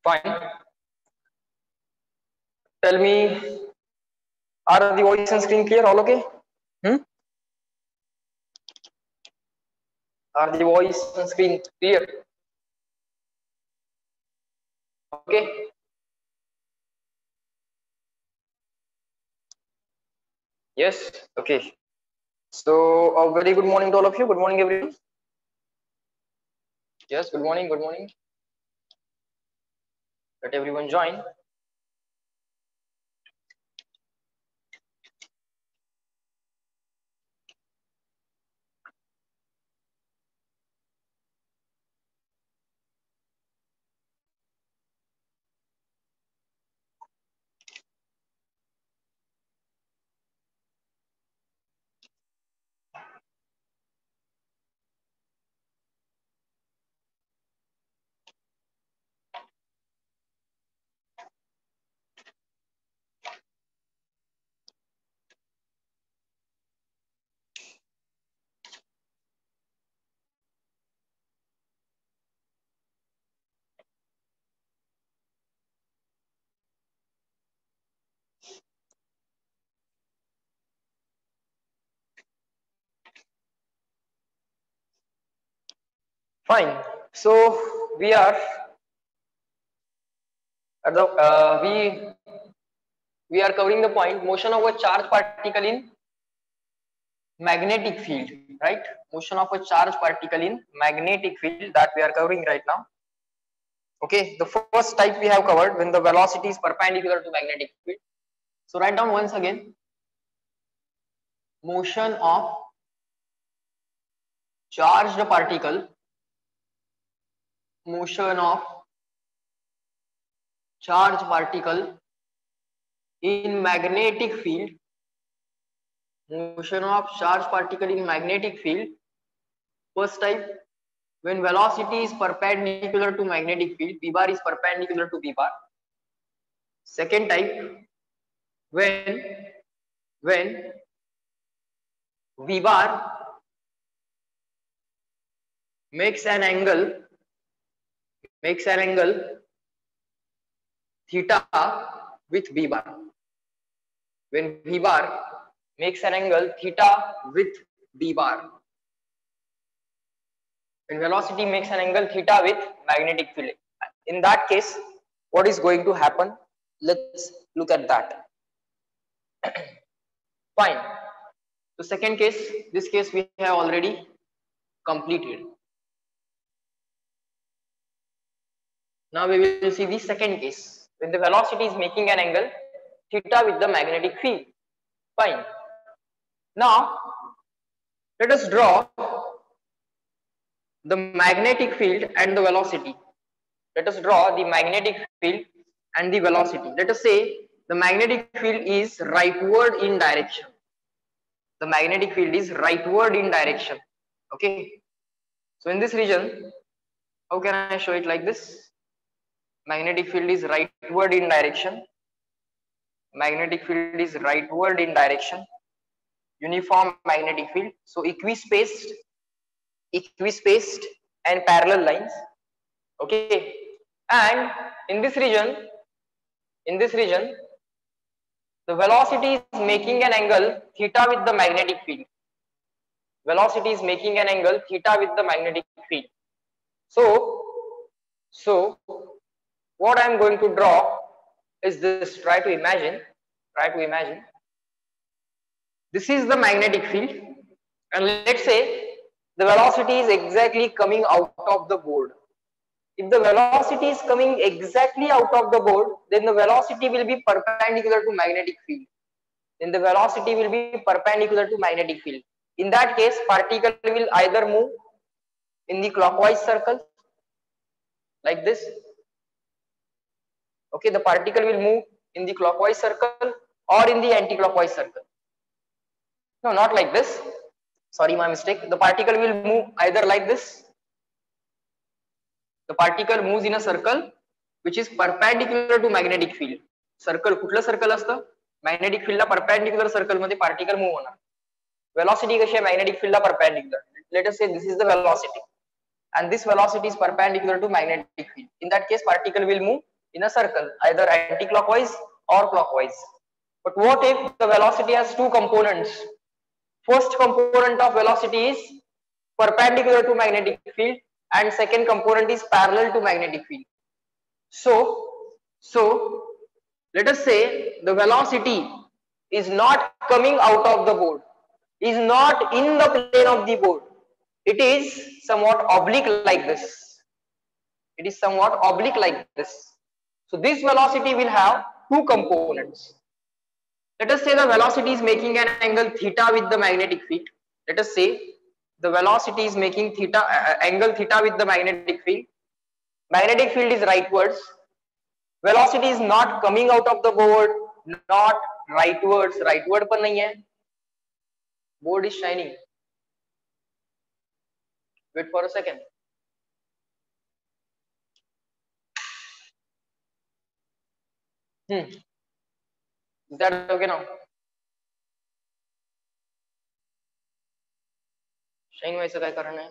Fine. Tell me, are the voice and screen clear? All okay? Are the voice and screen clear? Okay. Yes. Okay. So a very good morning to all of you. Good morning, everyone. Yes. Good morning. Good morning. Let everyone join. Fine. So we are at the we are covering the point motion of a charged particle in magnetic field, right? Motion of a charged particle in magnetic field that we are covering right now. Okay, the first type we have covered when the velocity is perpendicular to magnetic field. So write down once again, motion of charged particle, motion of charged particle in magnetic field, motion of charged particle in magnetic field. First type, when velocity is perpendicular to magnetic field, V bar is perpendicular to V bar. Second type, when V bar makes an angle theta with V bar. When V bar makes an angle theta with V bar. When velocity makes an angle theta with magnetic field. In that case, what is going to happen? Let's look at that. Fine. The second case, this case we have already completed. Now we will see the second case when the velocity is making an angle theta with the magnetic field. Fine. Now let us draw the magnetic field and the velocity. Let us draw the magnetic field and the velocity. Let us say the magnetic field is rightward in direction. The magnetic field is rightward in direction. Okay. So in this region, how can I show it like this? Magnetic field is rightward in direction. Magnetic field is rightward in direction. Uniform magnetic field. So equispaced and parallel lines. Okay. And in this region, the velocity is making an angle theta with the magnetic field. Velocity is making an angle theta with the magnetic field. So what I am going to draw is this. Try to imagine. This is the magnetic field, and let's say the velocity is exactly coming out of the board. If the velocity is coming exactly out of the board, then the velocity will be perpendicular to magnetic field. In that case, particle will either move in the clockwise circle like this. Okay, the particle will move in the clockwise circle or in the anti-clockwise circle. No, not like this. Sorry, my mistake. The particle will move either like this. The particle moves in a circle which is perpendicular to magnetic field. Circle, कुठलं circle असतं? Magnetic field ला perpendicular circle मध्ये particle move होणार. Velocity कशी आहे magnetic field La perpendicular. Let us say this is the velocity, and this velocity is perpendicular to magnetic field. In that case, particle will move in a circle, either anti-clockwise or clockwise. But what if the velocity has two components? First component of velocity is perpendicular to magnetic field and second component is parallel to magnetic field. So let us say the velocity is not coming out of the board, is not in the plane of the board. It is somewhat oblique like this. It is somewhat oblique like this. So this velocity will have two components. Let us say the velocity is making an angle theta with the magnetic field. Let us say the velocity is making angle theta with the magnetic field. Magnetic field is rightwards. Velocity is not coming out of the board, not rightwards. Rightward पर नहीं है. Board is shining. Wait for a second. Is that okay now? Shine व्हायचं काय कारण आहे?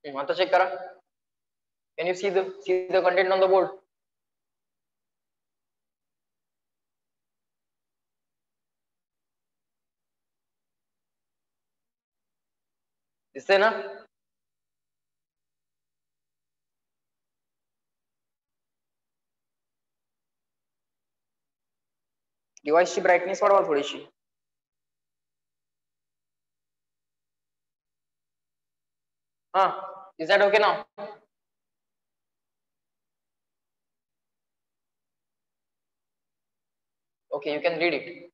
आता check करा. Can you see the content on the board? दिसते ना? डिवाइस ची ब्राइटनेस वाढवा थोडीशी. Is that okay now? Okay, you can read it.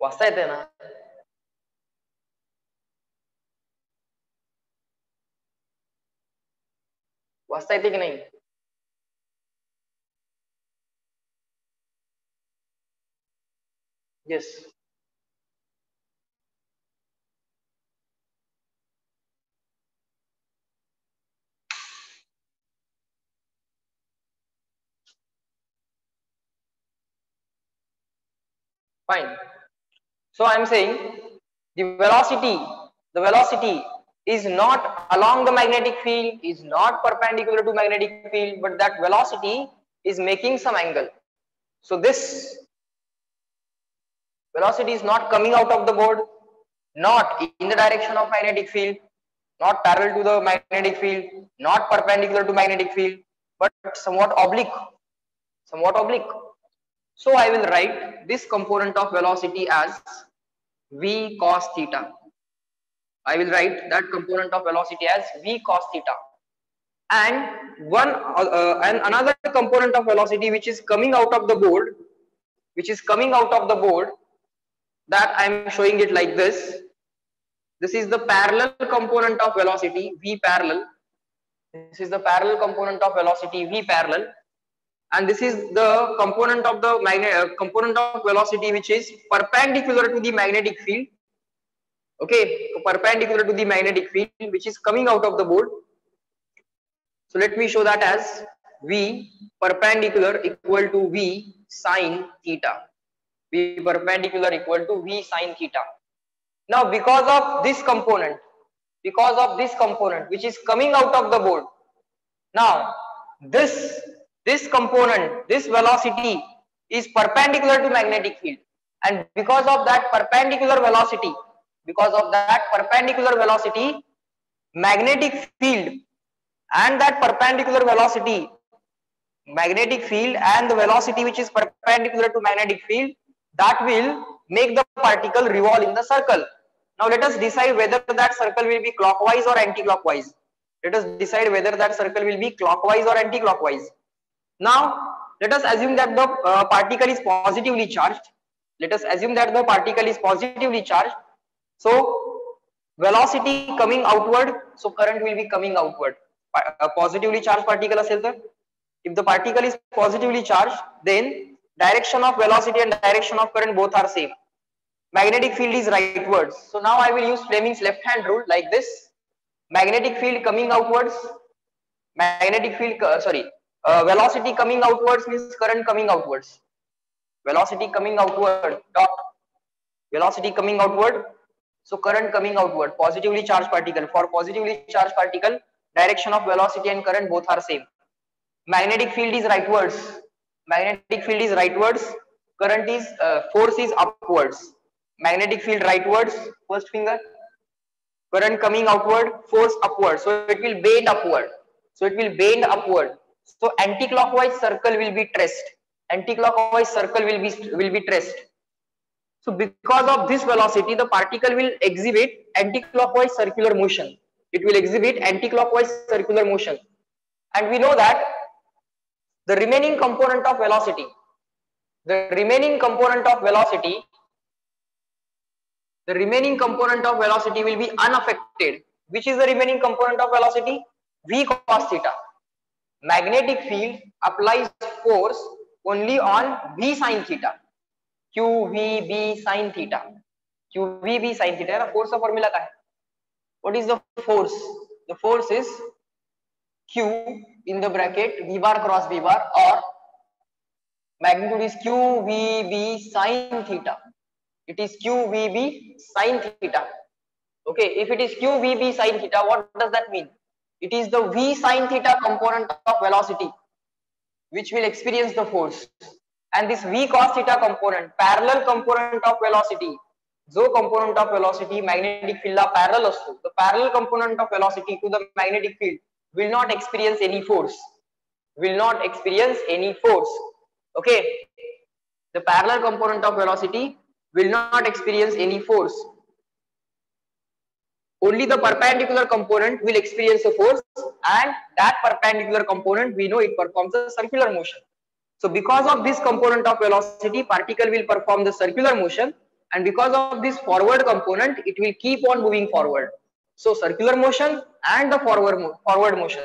वाचता येते ना? वाचता येते की नाही? Yes. Fine. So I am saying the velocity is not along the magnetic field, is not perpendicular to magnetic field, but that velocity is making some angle. So this velocity is not coming out of the board, not in the direction of magnetic field, not parallel to the magnetic field, not perpendicular to magnetic field, but somewhat oblique. So I will write this component of velocity as v cos theta. I will write that component of velocity as v cos theta. And another component of velocity which is coming out of the board, that I am showing it like this. This is the parallel component of velocity v parallel. This is the parallel component of velocity v parallel, and this is the component of the component of velocity which is perpendicular to the magnetic field. Okay, so perpendicular to the magnetic field which is coming out of the board. So let me show that as v perpendicular equal to v sine theta. V perpendicular equal to v sine theta. Now because of this component which is coming out of the board, now this component, this velocity is perpendicular to magnetic field, and because of that perpendicular velocity, magnetic field and that perpendicular velocity, magnetic field and the velocity which is perpendicular to magnetic field, that will make the particle revolve in the circle. Now let us decide whether that circle will be clockwise or anti-clockwise. Let us decide whether that circle will be clockwise or anti-clockwise. Now let us assume that the particle is positively charged. Let us assume that the particle is positively charged. So velocity coming outward, so current will be coming outward. A positively charged particle असेल तर, if the particle is positively charged, then direction of velocity and direction of current both are same. Magnetic field is rightwards. So now I will use Fleming's left hand rule like this. Magnetic field coming outwards, magnetic field velocity coming outwards means current coming outwards. Velocity coming outward, dot, velocity coming outward, so current coming outward. Positively charged particle, for positively charged particle, direction of velocity and current both are same. Magnetic field is rightwards, magnetic field is rightwards, current is force is upwards. Magnetic field rightwards, first finger, current coming outward, force upward, so it will bend upward, so it will bend upward. So anti-clockwise circle will be traced, anti-clockwise circle will be traced. So because of this velocity, the particle will exhibit anti-clockwise circular motion. It will exhibit anti-clockwise circular motion, and we know that the remaining component of velocity, the remaining component of velocity will be unaffected. Which is the remaining component of velocity? V cos theta. Magnetic field applies force only on V sin theta. QVB sin theta. QVB sin theta. Force का formula क्या है? What is the force? The force is Q in the bracket V bar cross V bar, or magnitude is QVB sin theta. It is QVB sin theta. Okay, if it is QVB sin theta, what does that mean? It is the V sin theta component of velocity which will experience the force, and this V cos theta component, parallel component of velocity, जो component of velocity magnetic field ला parallel असतो, the parallel component of velocity to the magnetic field will not experience any force, will not experience any force. Okay, the parallel component of velocity will not experience any force. Only the perpendicular component will experience a force, and that perpendicular component, we know it performs a circular motion. So because of this component of velocity, particle will perform the circular motion, and because of this forward component, it will keep on moving forward. So circular motion and the forward motion,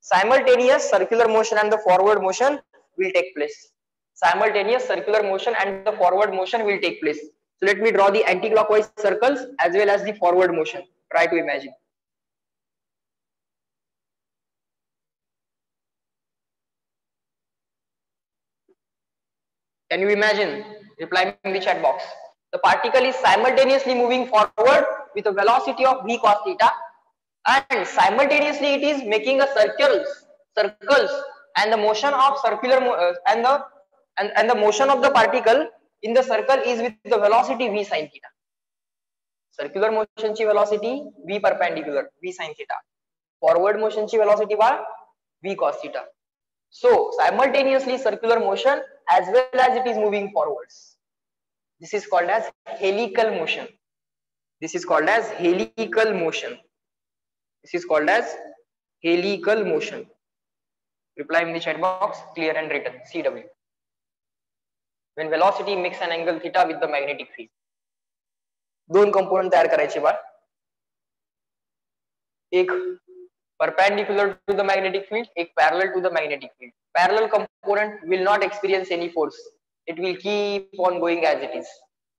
simultaneous circular motion and the forward motion will take place. Simultaneous circular motion and the forward motion will take place. So let me draw the anti-clockwise circles as well as the forward motion. Try to imagine. Can you imagine? Reply in the chat box. The particle is simultaneously moving forward with a velocity of V cos theta, and simultaneously it is making a circles, and the motion of circular and the motion of the particle in the circle is with the velocity V sin theta. Circular motion ची velocity V perpendicular, V sin theta. Forward motion ची velocity bar V cos theta. So simultaneously circular motion as well as it is moving forwards. This is called as helical motion. This is called as helical motion. This is called as helical motion. Reply in the chat box, clear and written. CW. When velocity makes an angle theta with the magnetic field. दोन component तयार करायचे बा. एक perpendicular to the magnetic field, एक parallel to the magnetic field. Parallel component will not experience any force. It will keep on going as it is.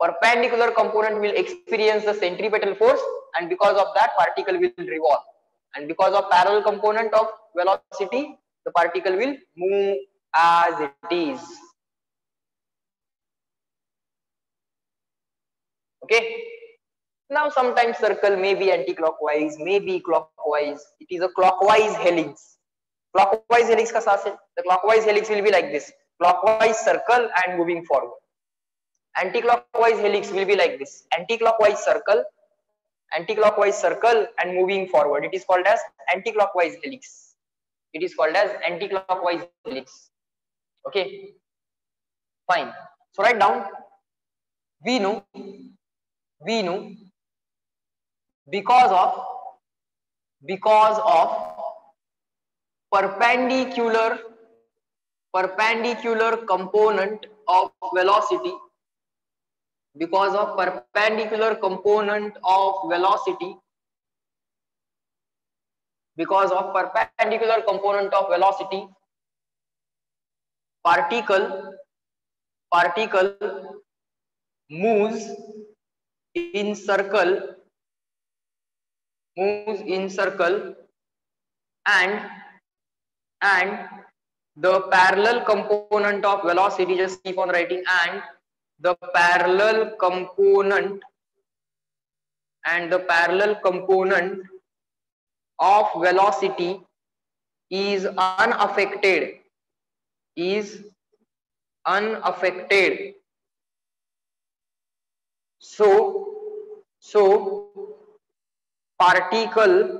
Perpendicular component will experience the centripetal force, and because of that particle will revolve. And because of parallel component of velocity, the particle will move as it is. Okay. Now sometimes circle may be anti-clockwise, may be clockwise. It is a clockwise helix. Clockwise helix का साथ है? The clockwise helix will be like this. Clockwise circle and moving forward. Anti-clockwise helix will be like this. Anti-clockwise circle and moving forward. It is called as anti-clockwise helix. It is called as anti-clockwise helix. Okay. Fine. So write down. We know because of perpendicular component of velocity, because of perpendicular component of velocity, because of perpendicular component of velocity, particle moves in circle, and the parallel component of velocity, just keep on writing, and the parallel component of velocity is unaffected, so particle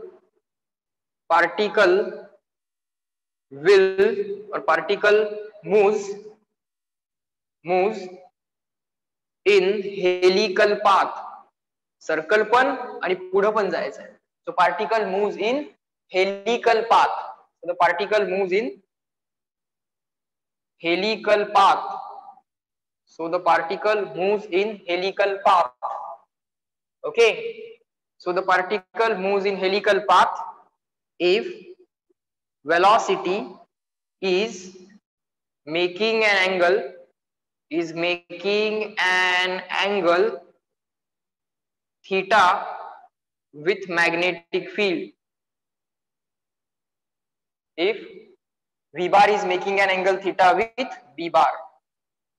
moves in helical path, circle पण आणि पुढे पण जायचं आहे. So particle moves in helical path. So the particle moves in helical path. So the particle moves in helical path. Okay. So the particle moves in helical path if velocity is making an angle theta with magnetic field. If V bar is making an angle theta with B bar,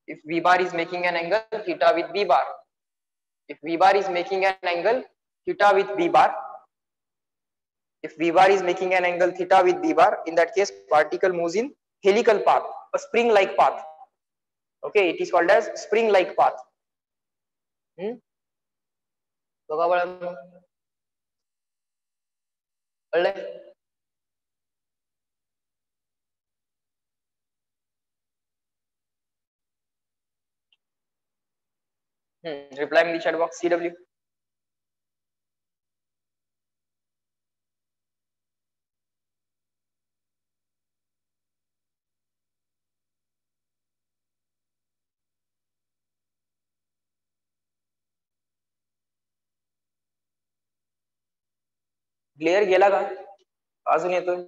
if V bar is making an angle theta with B bar, if V bar is making an angle theta with B bar, if V bar is making an angle theta with B bar, in that case particle moves in helical path, a spring like path. Okay, it is called as spring like path. बघा बाळांनो, कळलं? Reply in the chat box, CW. Clear गेला का? अजून येतोय?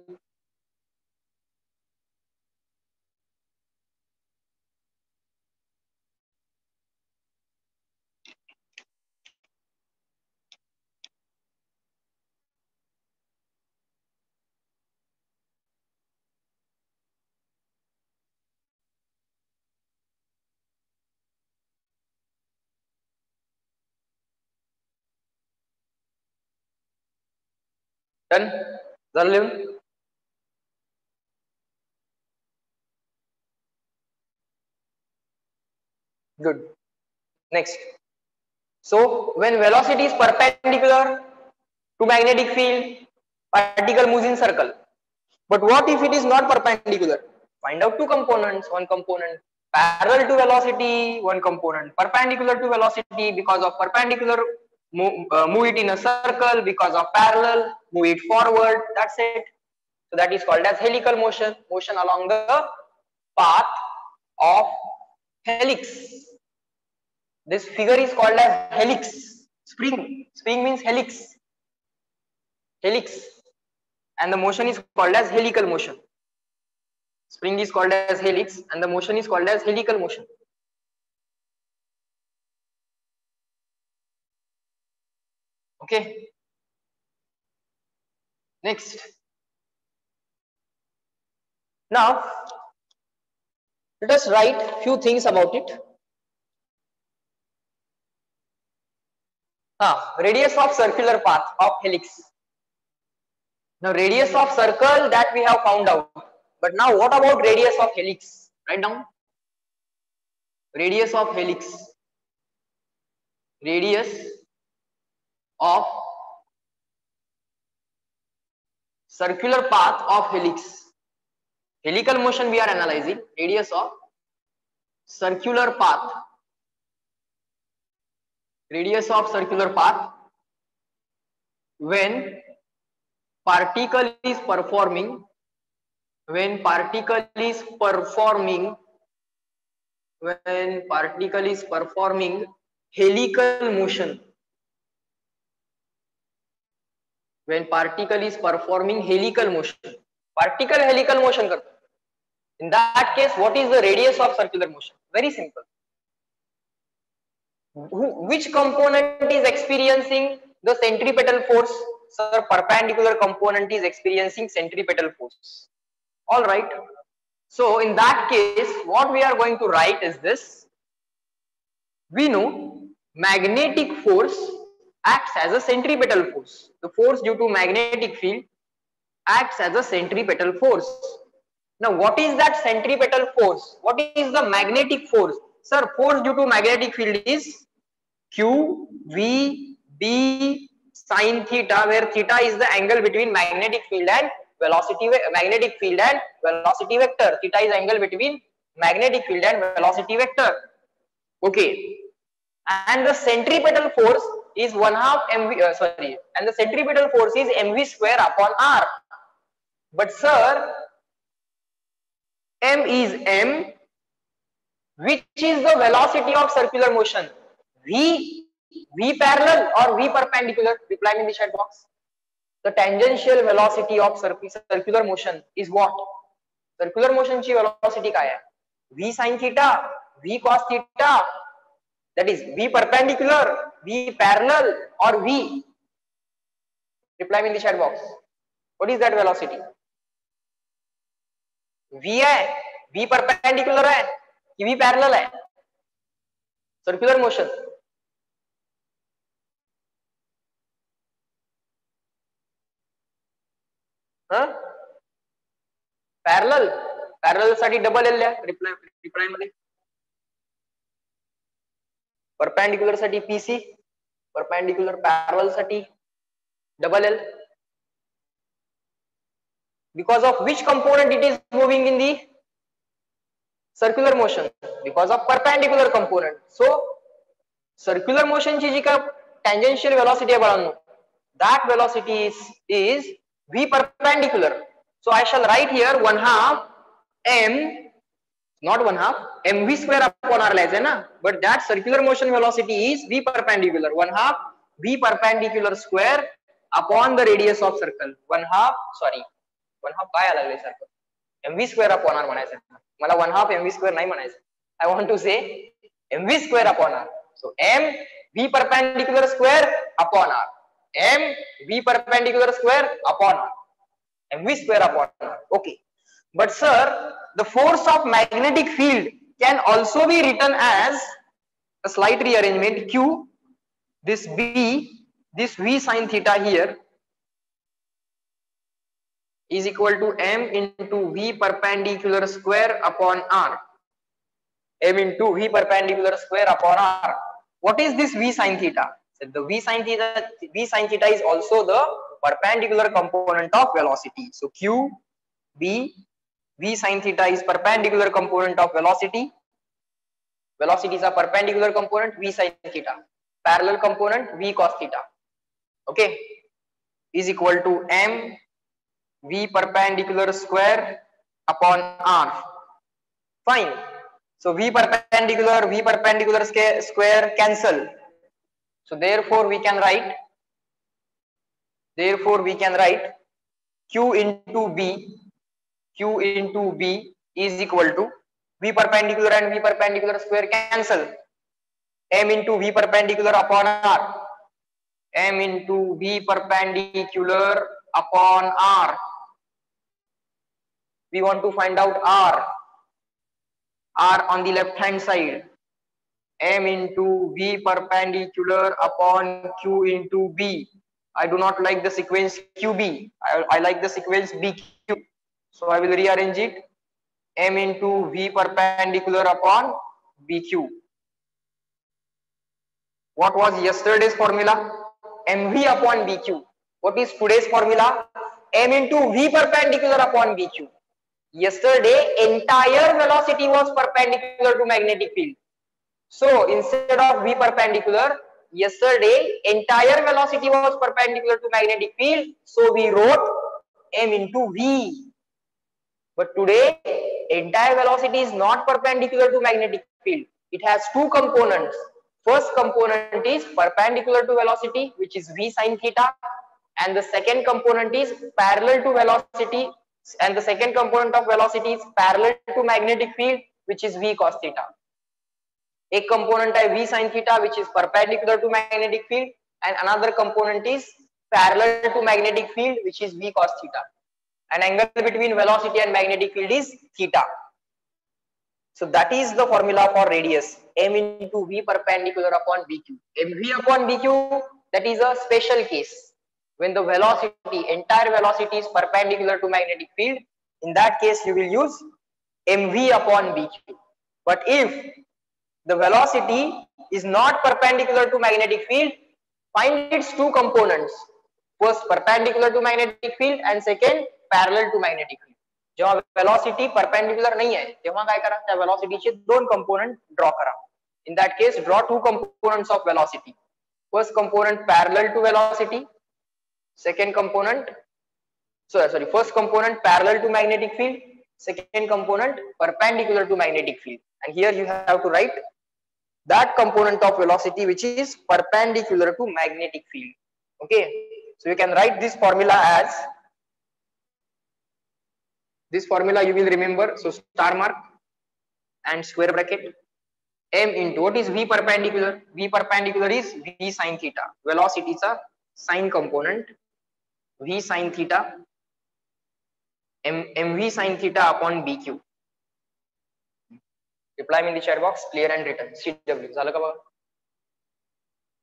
Done झालं लिहून? Good. Next. So when velocity is perpendicular to magnetic field, particle moves in circle. But what if it is not perpendicular? Find out two components. One component parallel to velocity, one component perpendicular to velocity. Because of perpendicular, move it in a circle. Because of parallel, move it forward. That's it. So that is called as helical motion, motion along the path of helix. This figure is called as helix. Spring means helix, and the motion is called as helical motion. Spring is called as helix and the motion is called as helical motion. Okay. Next. Now let us write few things about it. Radius of circular path of helix. Now radius of circle that we have found out, but now what about radius of helix? Write down. Radius of helix. Radius of circular path of helix. Helical motion we are analyzing. Radius of circular path. Radius of circular path when particle is performing helical motion, particle helical motion करता है. In that case, what is the radius of circular motion? Very simple. Which component is experiencing the centripetal force? Sir, perpendicular component is experiencing centripetal force. All right. So in that case, what we are going to write is this. We know magnetic force acts as a centripetal force. The force due to magnetic field acts as a centripetal force. Now, what is that centripetal force? What is the magnetic force? Sir, force due to magnetic field is Q, V, B, sin theta, where theta is the angle between magnetic field and velocity, vector. Theta is angle between magnetic field and velocity vector. Okay. And the centripetal force is 1/2 mv, and the centripetal force is mv square upon r. But sir, m is m. Which is the velocity of circular motion? V parallel or V perpendicular? Reply me in the chat box. The tangential velocity of circular motion is what? Circular motion की velocity क्या है? V sin theta, V cos theta. That is V perpendicular, V parallel, or V. Reply me in the chat box. What is that velocity? V है, V perpendicular है, कि V parallel है? Circular motion. Parallel साठी double L लिहा reply मध्ये. Perpendicular साठी PC, perpendicular parallel साठी double L. Because of which component it is moving in the circular motion? Because of perpendicular component. So circular motion ची जी का tangential velocity आहे बाळांनो, that velocity is V perpendicular. So I shall write here 1/2 m, not 1/2 mv square upon r लिहायचं ना, but that circular motion velocity is V perpendicular. 1/2 V perpendicular square upon the radius of circle. 1/2 काय लागले sir? mv square upon r म्हणायचं. मला 1/2 mv square नाही म्हणायचं. I want to say mv square upon r. So m V perpendicular square upon r. M V perpendicular square upon r. mv square upon r. Okay. But sir, the force of magnetic field can also be written as a slight rearrangement. Q, this B, this V sin theta here is equal to m into V perpendicular square upon r. M into V perpendicular square upon r. What is this V sin theta? So the V sin theta is also the perpendicular component of velocity. So Q, B, V sin theta is perpendicular component of velocity. Velocity is a perpendicular component, V sin theta. Parallel component, V cos theta. Okay, is equal to m V perpendicular square upon r. Fine. So V perpendicular square cancel. So therefore we can write Q into B is equal to V perpendicular and V perpendicular square cancel. M into V perpendicular upon r. M into V perpendicular upon r. We want to find out r on the left hand side. M into V perpendicular upon Q into B. I do not like the sequence QB. I like the sequence BQ. So I will rearrange it. M into V perpendicular upon BQ. What was yesterday's formula? MV upon BQ. What is today's formula? M into V perpendicular upon BQ. Yesterday, entire velocity was perpendicular to magnetic field. So instead of V perpendicular, Yesterday, entire velocity was perpendicular to magnetic field, so we wrote m into v. But today, entire velocity is not perpendicular to magnetic field. It has two components. First component is perpendicular to velocity, which is v sin theta, and the second component is parallel to velocity, and the second component of velocity is parallel to magnetic field, which is v cos theta. एक component है v sin theta, which is perpendicular to magnetic field, and another component is parallel to magnetic field, which is v cos theta. An angle between velocity and magnetic field is theta. So that is the formula for radius, m into v perpendicular upon dq. mv upon dq, that is a special case when the velocity, entire velocity is perpendicular to magnetic field. In that case, you will use mv upon dq. But if the velocity is not perpendicular to magnetic field, find its two components. First perpendicular to magnetic field and second parallel to magnetic field. जेव्हा velocity perpendicular नाही आहे तेव्हा काय करा, त्या velocity चे दोन component draw करा. In that case, draw two components of velocity. First component parallel to velocity, second component first component parallel to magnetic field, second component perpendicular to magnetic field. And here you have to write that component of velocity which is perpendicular to magnetic field. Okay, so you can write this formula as, this formula you will remember, so star mark and square bracket, m into, what is v perpendicular? V perpendicular is v sin theta, velocity is a sine component, v sin theta, mv sin theta upon bq. Reply me in the chat box, clear and written. CW झालं का बघा?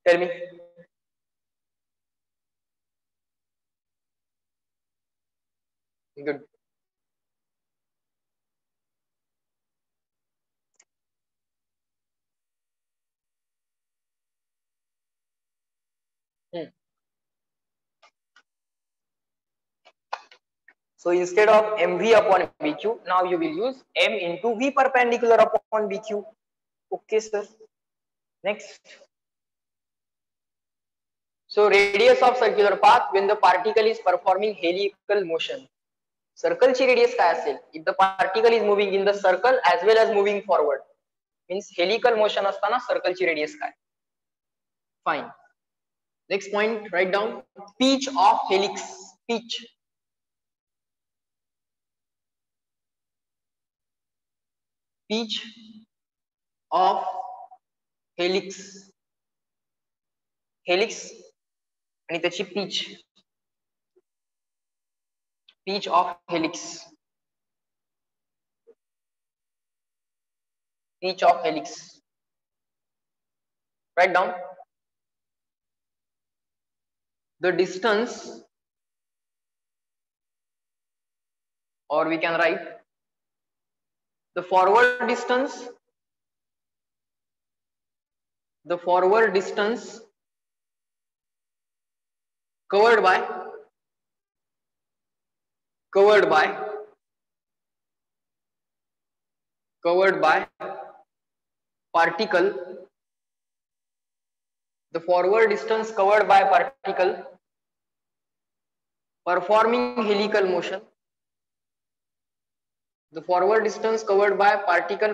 Tell me. Good. So instead of mv upon bq, now you will use m into v perpendicular upon bq. Okay, sir. Next. So radius of circular path when the particle is performing helical motion. Circle ची radius काय असेल? If the particle is moving in the circle as well as moving forward, means helical motion असताना circle ची radius काय? Fine. Next point, write down pitch of helix. Pitch. Pitch of helix. Helix आणि त्याची pitch. Pitch of helix. Pitch of helix. Write down the distance, or we can write the forward distance, covered by particle, the forward distance covered by particle performing helical motion, the forward distance covered by particle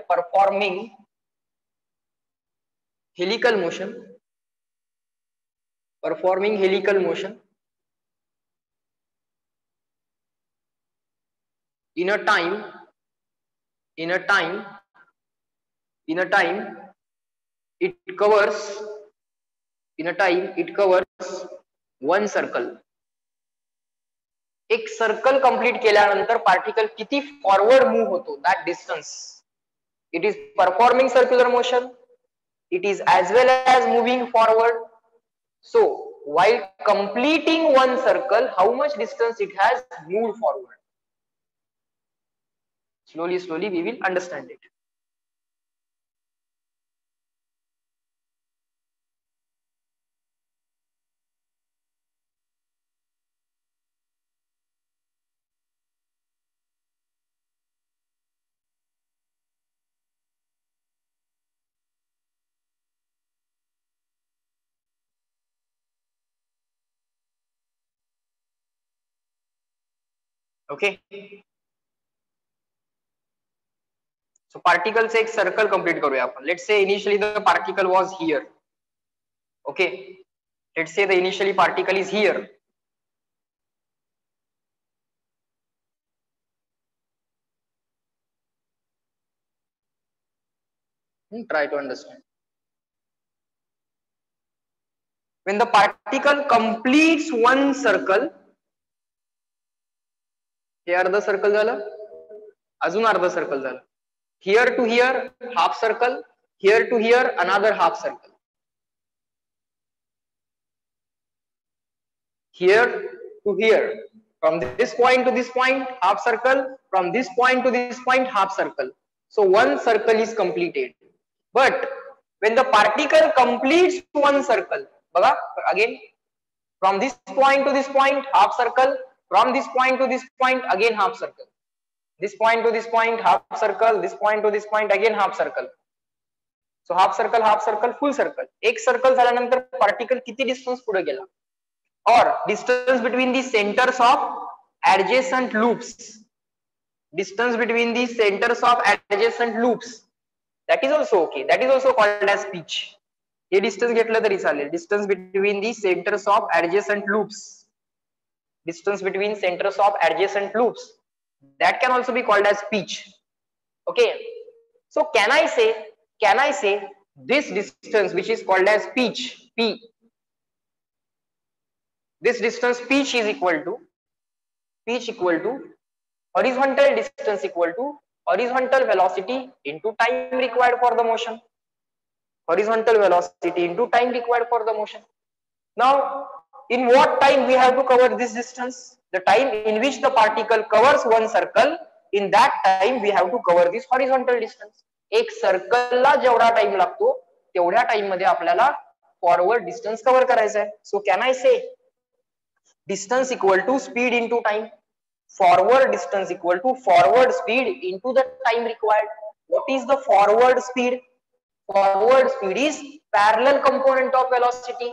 performing helical motion in a time it covers one circle. एक circle complete केल्यानंतर particle किती forward move होतो, that distance. It is performing circular motion, it is as well as moving forward. So while completing one circle, how much distance it has moved forward? Slowly we will understand it. Okay so particle से एक circle complete करूया आपण. Let's say initially the particle was here. Okay let's say the initially particle is here. Try to understand. When the particle completes one circle, हे अर्ध circle झालं, अजून अर्ध circle झालं. Here to here half circle, here to here another half circle. Here to here, from this point to this point half circle, from this point to this point half circle. So one circle is completed. But when the particle completes one circle, बघा again from this point to this point half circle, from this point to this point again half circle, this point to this point half circle, this point to this point again half circle. So half circle full circle. एक circle झाल्यानंतर particle किती distance पुढे गेला, or distance between the centers of adjacent loops, distance between the centers of adjacent loops, that is also okay, that is also called as pitch. Hey distance घेतलं तरी चालेल. Distance between the centres of adjacent loops, distance between centres of adjacent loops, that can also be called as pitch. Okay, so can I say this distance which is called as pitch, p, this distance pitch is equal to horizontal distance equal to horizontal velocity into time required for the motion. Horizontal velocity into time required for the motion. Now, in what time we have to cover this distance? The time in which the particle covers one circle, in that time we have to cover this horizontal distance. एक circle ला जेवढा time लागतो तेवढ्या time मध्ये आपल्याला forward distance cover करायचा आहे. सो can I say distance equal to speed into time, forward distance equal to forward speed into the time required. What is the forward speed? Forward speed is parallel component of velocity.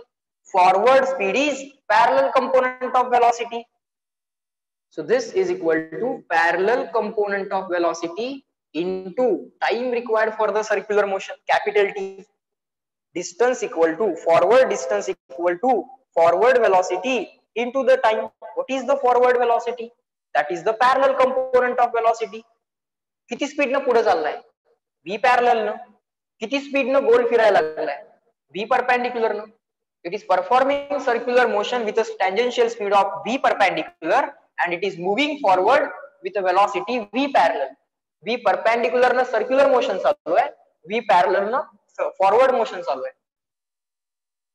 Forward speed is parallel component of velocity. So this is equal to parallel component of velocity into time required for the circular motion, capital T. Distance equal to forward distance equal to forward velocity into the time. What is the forward velocity? That is the parallel component of velocity. किती speed न पुढे चाललाय, v parallel न. किती speed न गोल फिरायला लागलाय, v perpendicular न. It is performing circular motion with a tangential speed of v perpendicular and it is moving forward with a velocity v parallel. v perpendicular न circular motion चालू आहे, v parallel न forward motion चालू आहे.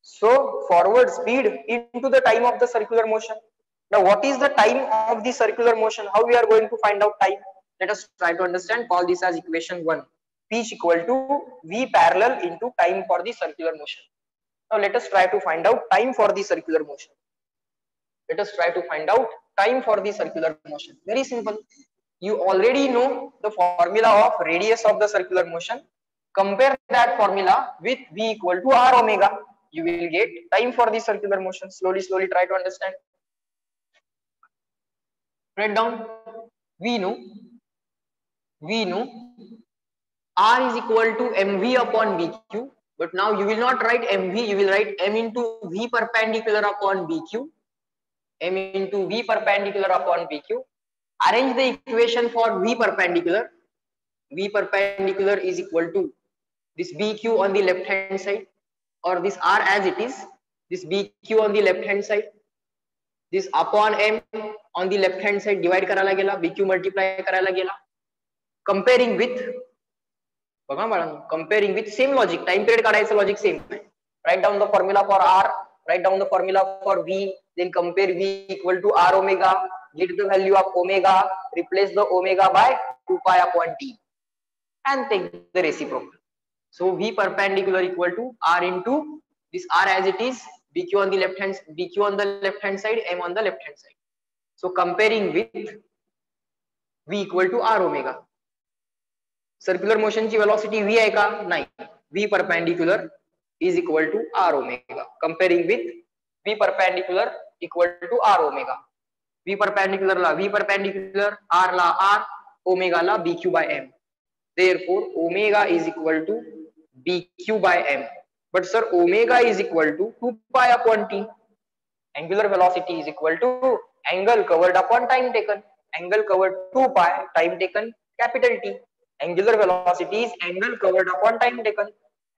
So forward speed into the time of the circular motion. Now what is the time of the circular motion? How we are going to find out time? Let us try to understand. Call this as equation 1. P is equal to v parallel into time for the circular motion. Now let us try to find out time for the circular motion. Let us try to find out time for the circular motion. Very simple. You already know the formula of radius of the circular motion. Compare that formula with v equal to r omega. You will get time for the circular motion. Slowly try to understand. Write down. We know r is equal to mv upon bq, but now you will not write mv, you will write m into v perpendicular upon bq, m into v perpendicular upon bq. Arrange the equation for v perpendicular. V perpendicular is equal to this bq on the left hand side, or this r as it is, this bq on the left hand side, this upon m on the left hand side divide करायला गेला, bq multiply करायला गेला. Comparing with, बघा बाळांनो, comparing with same logic, time period काढायचं logic same. Write down the formula for r, write down the formula for v, then compare v equal to r omega, get the value of omega, replace the omega by 2 pi upon t and take the reciprocal. So v perpendicular equal to r into this r as it is, bq on the left hand side, m on the left hand side. So comparing with v equal to r omega. Circular motion ची velocity v आहे का? नाही. v perpendicular is equal to r omega. Comparing with v perpendicular equal to r omega. V perpendicular ला V perpendicular, R ला R, omega ला BQ by M. Therefore omega is equal to BQ by M. But sir, omega is equal to 2 pi upon T. Angular velocity is equal to angle covered upon time taken. Angle covered 2 pi, time taken capital T. Angular velocity is angle covered upon time taken.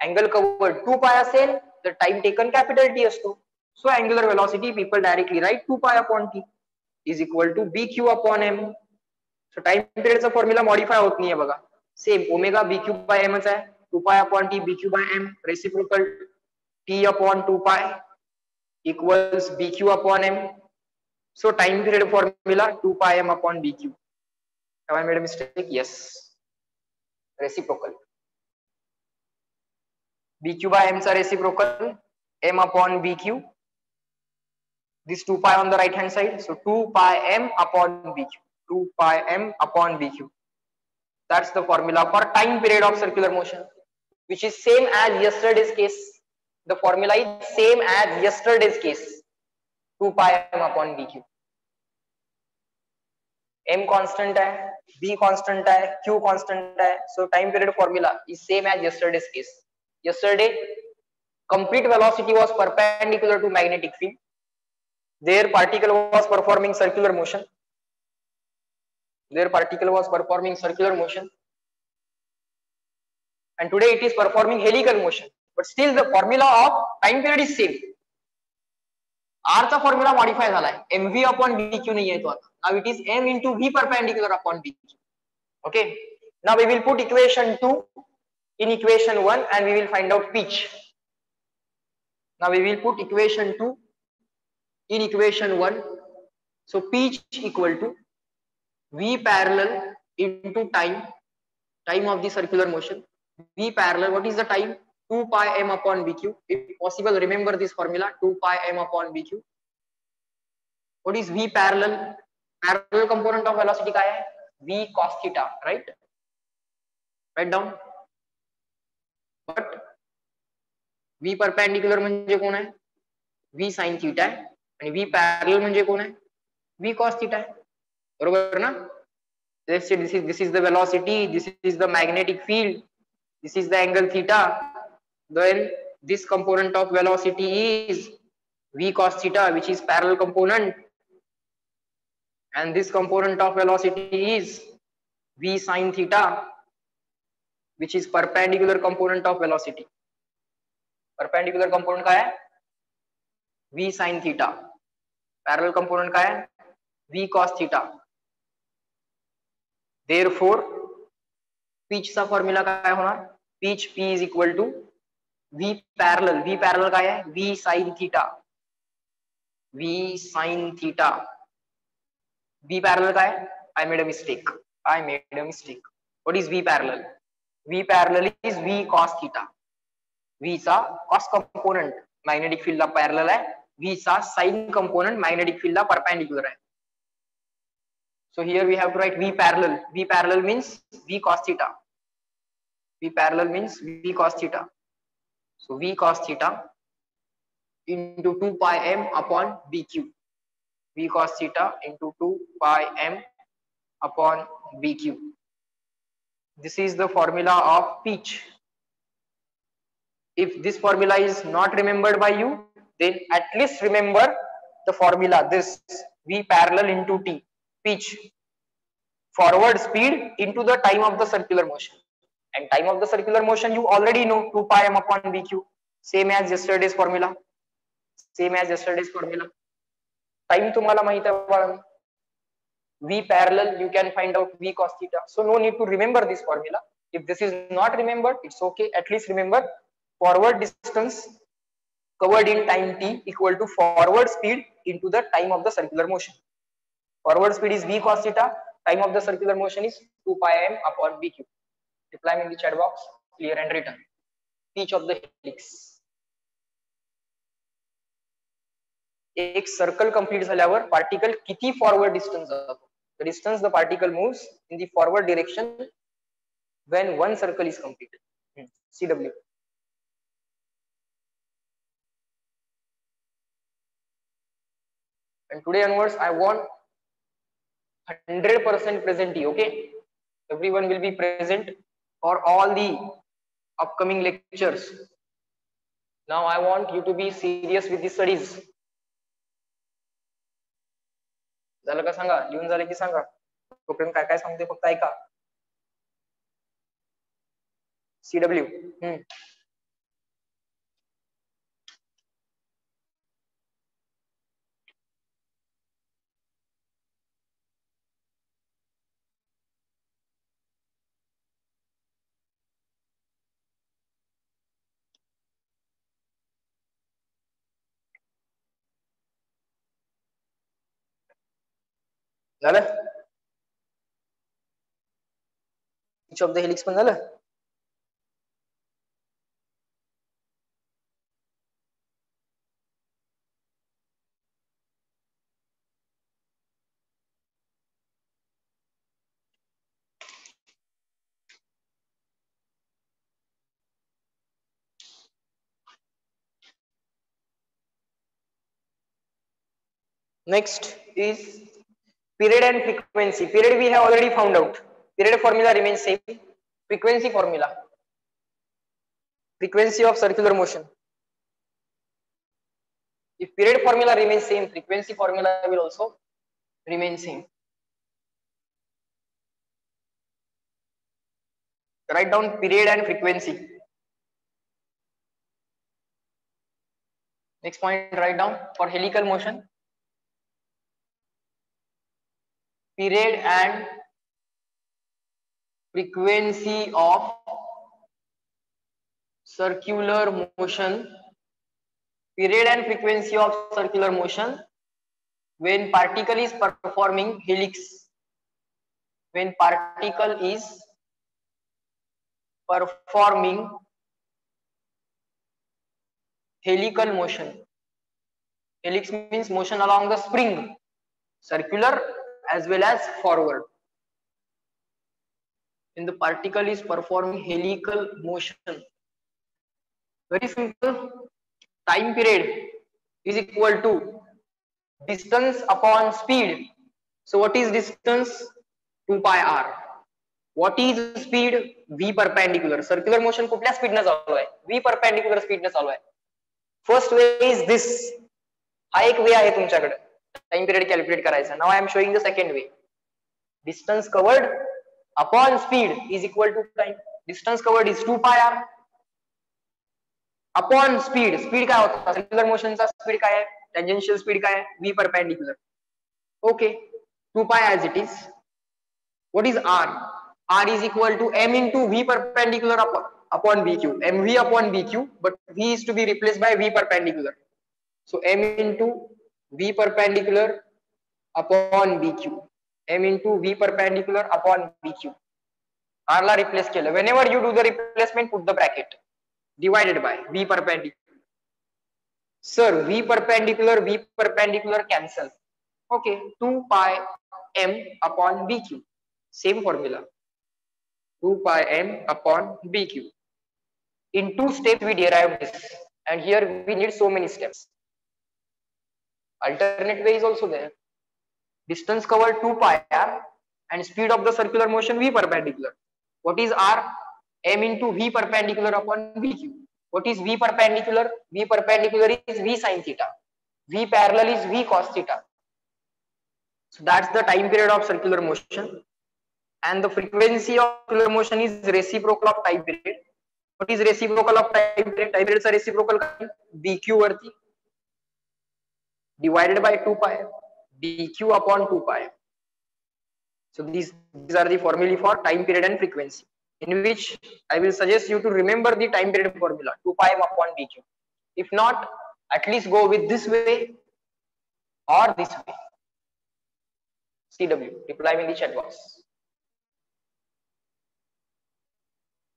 Angle covered 2 pi असेल, the time taken capital T असतो. So angular velocity people directly write 2 pi upon T is equal to BQ upon M. So time period चा formula modify होत नाहीये बघा. Same omega BQ by M च आहे. 2 pi upon T BQ by M, reciprocal T upon 2 pi equals BQ upon M. So time period formula 2 pi M upon BQ. Have I made a mistake? Yes. Reciprocal. BQ by M is reciprocal. M upon BQ. This 2 pi on the right hand side. So 2 pi M upon BQ. 2 pi M upon BQ. That's the formula for time period of circular motion, which is same as yesterday's case. The formula is same as yesterday's case. 2 pi M upon BQ. M constant है, B constant है, Q constant है. So time period formula is same as yesterday's case. Yesterday, complete velocity was perpendicular to magnetic field. Their particle was performing circular motion. And today it is performing helical motion. But still the formula of time period is same. R चा formula modify झालाय, mv upon bq नाही आहे तो आता. Now it is m into v perpendicular upon bq. Okay. Now we will put equation 2 in equation 1 and we will find out pitch. Now we will put equation 2 in equation 1. So pitch equal to v parallel into time of the circular motion. V parallel, what is the time? 2 pi m upon bq. If possible, remember this formula, 2 pi m upon bq. What is V parallel? Parallel component of velocity क्या है? V cos theta, right? Write down. But V perpendicular म्हणजे कोण आहे? V sin theta आहे आणि V parallel म्हणजे कोण आहे? V cos theta आहे. बरोबर ना? Let's say this is the velocity, this is the magnetic field, this is the angle theta. Then this component of velocity is V cos theta, which is parallel component. And this component of velocity is V sin theta, which is perpendicular component of velocity. Perpendicular component क्या है? V sin theta. Parallel component क्या है? V cos theta. Therefore, pitch चा formula काय होणार? Pitch P is equal to V parallel. V parallel क्या है? V sin theta. V sin theta. V parallel क्या है? I made a mistake. What is V parallel? V parallel is V cos theta. V चा cos component magnetic field ला parallel आहे. V चा sin component magnetic field ला perpendicular आहे. So here we have to write V parallel. V parallel means V cos theta. V parallel means V cos theta. So V cos theta into 2 pi m upon BQ. V cos theta into 2 pi m upon BQ. This is the formula of pitch. If this formula is not remembered by you, then at least remember the formula, this V parallel into T, pitch, forward speed into the time of the circular motion. And time of the circular motion you already know, 2 pi m upon BQ, same as yesterday's formula. Time तुम्हाला माहित आहे बाळांनो. V parallel you can find out V cos theta. So no need to remember this formula. If this is not remembered, it's okay. At least remember forward distance covered in time t equal to forward speed into the time of the circular motion. Forward speed is V cos theta. Time of the circular motion is 2 pi m upon BQ. Reply in the chat box, clear and written. Pitch of the helix. एक circle complete झाल्यावर particle किती forward distance जातो? The distance the particle moves in the forward direction when one circle is completed. CW. And today onwards I want 100% present. Okay, everyone will be present for all the upcoming lectures. Now I want you to be serious with the studies. झालं का सांगा? लिहून झालं की सांगा. तोपर्यंत काय काय सांगते फक्त ऐका. CW. झालं? Each of the helix पण झालं? Next is period and frequency. Period we have already found out. Period formula remains same. Frequency formula. Frequency of circular motion. If period formula remains same, frequency formula will also remain same. Write down period and frequency. Next point, write down for helical motion. Period and frequency of circular motion. Period and frequency of circular motion when particle is performing helix. When particle is performing helical motion. Helix means motion along the spring, circular as well as forward. When the particle is performing helical motion, very simple. Time period is equal to distance upon speed. So what is distance? 2 pi r. What is speed? V perpendicular. Circular motion कुठल्या speed ने चालू आहे? V perpendicular speed ने चालू आहे. First way is this. हा एक वे आहे तुमच्याकडे टाइम पिरियड कॅल्क्युलेट करायचा. Now I am showing the second way. Distance covered upon speed is equal to time. Distance covered is 2 pi r. Upon speed, speed काय होता? Circular motion चा speed काय आहे? Tangential speed काय आहे? V perpendicular. Okay, 2 pi as it is. What is r? R is equal to m into V perpendicular upon VQ. mv upon VQ, but V is to be replaced by V perpendicular. So m into V perpendicular upon VQ. M into V perpendicular upon VQ. R La replace केलं. Whenever you do the replacement, put the bracket. Divided by V perpendicular. Sir, V perpendicular cancel. Okay, 2 pi m upon VQ. Same formula. 2 pi m upon VQ. In 2 steps we derive this, and here we need so many steps. Alternate way is also there. Distance covered 2 pi r and speed of the circular motion V perpendicular. What is r? M into V perpendicular upon VQ. What is V perpendicular? V perpendicular is V sin theta. V parallel is V cos theta. So that's the time period of circular motion. And the frequency of circular motion is reciprocal of time period. What is reciprocal of time period? Time periods are reciprocal BQ varti divided by 2 pi. BQ upon 2 pi. So these are the formulae for time period and frequency, in which I will suggest you to remember the time period formula 2 pi m upon BQ. If not, at least go with this way or this way. CW, reply me in the chat box.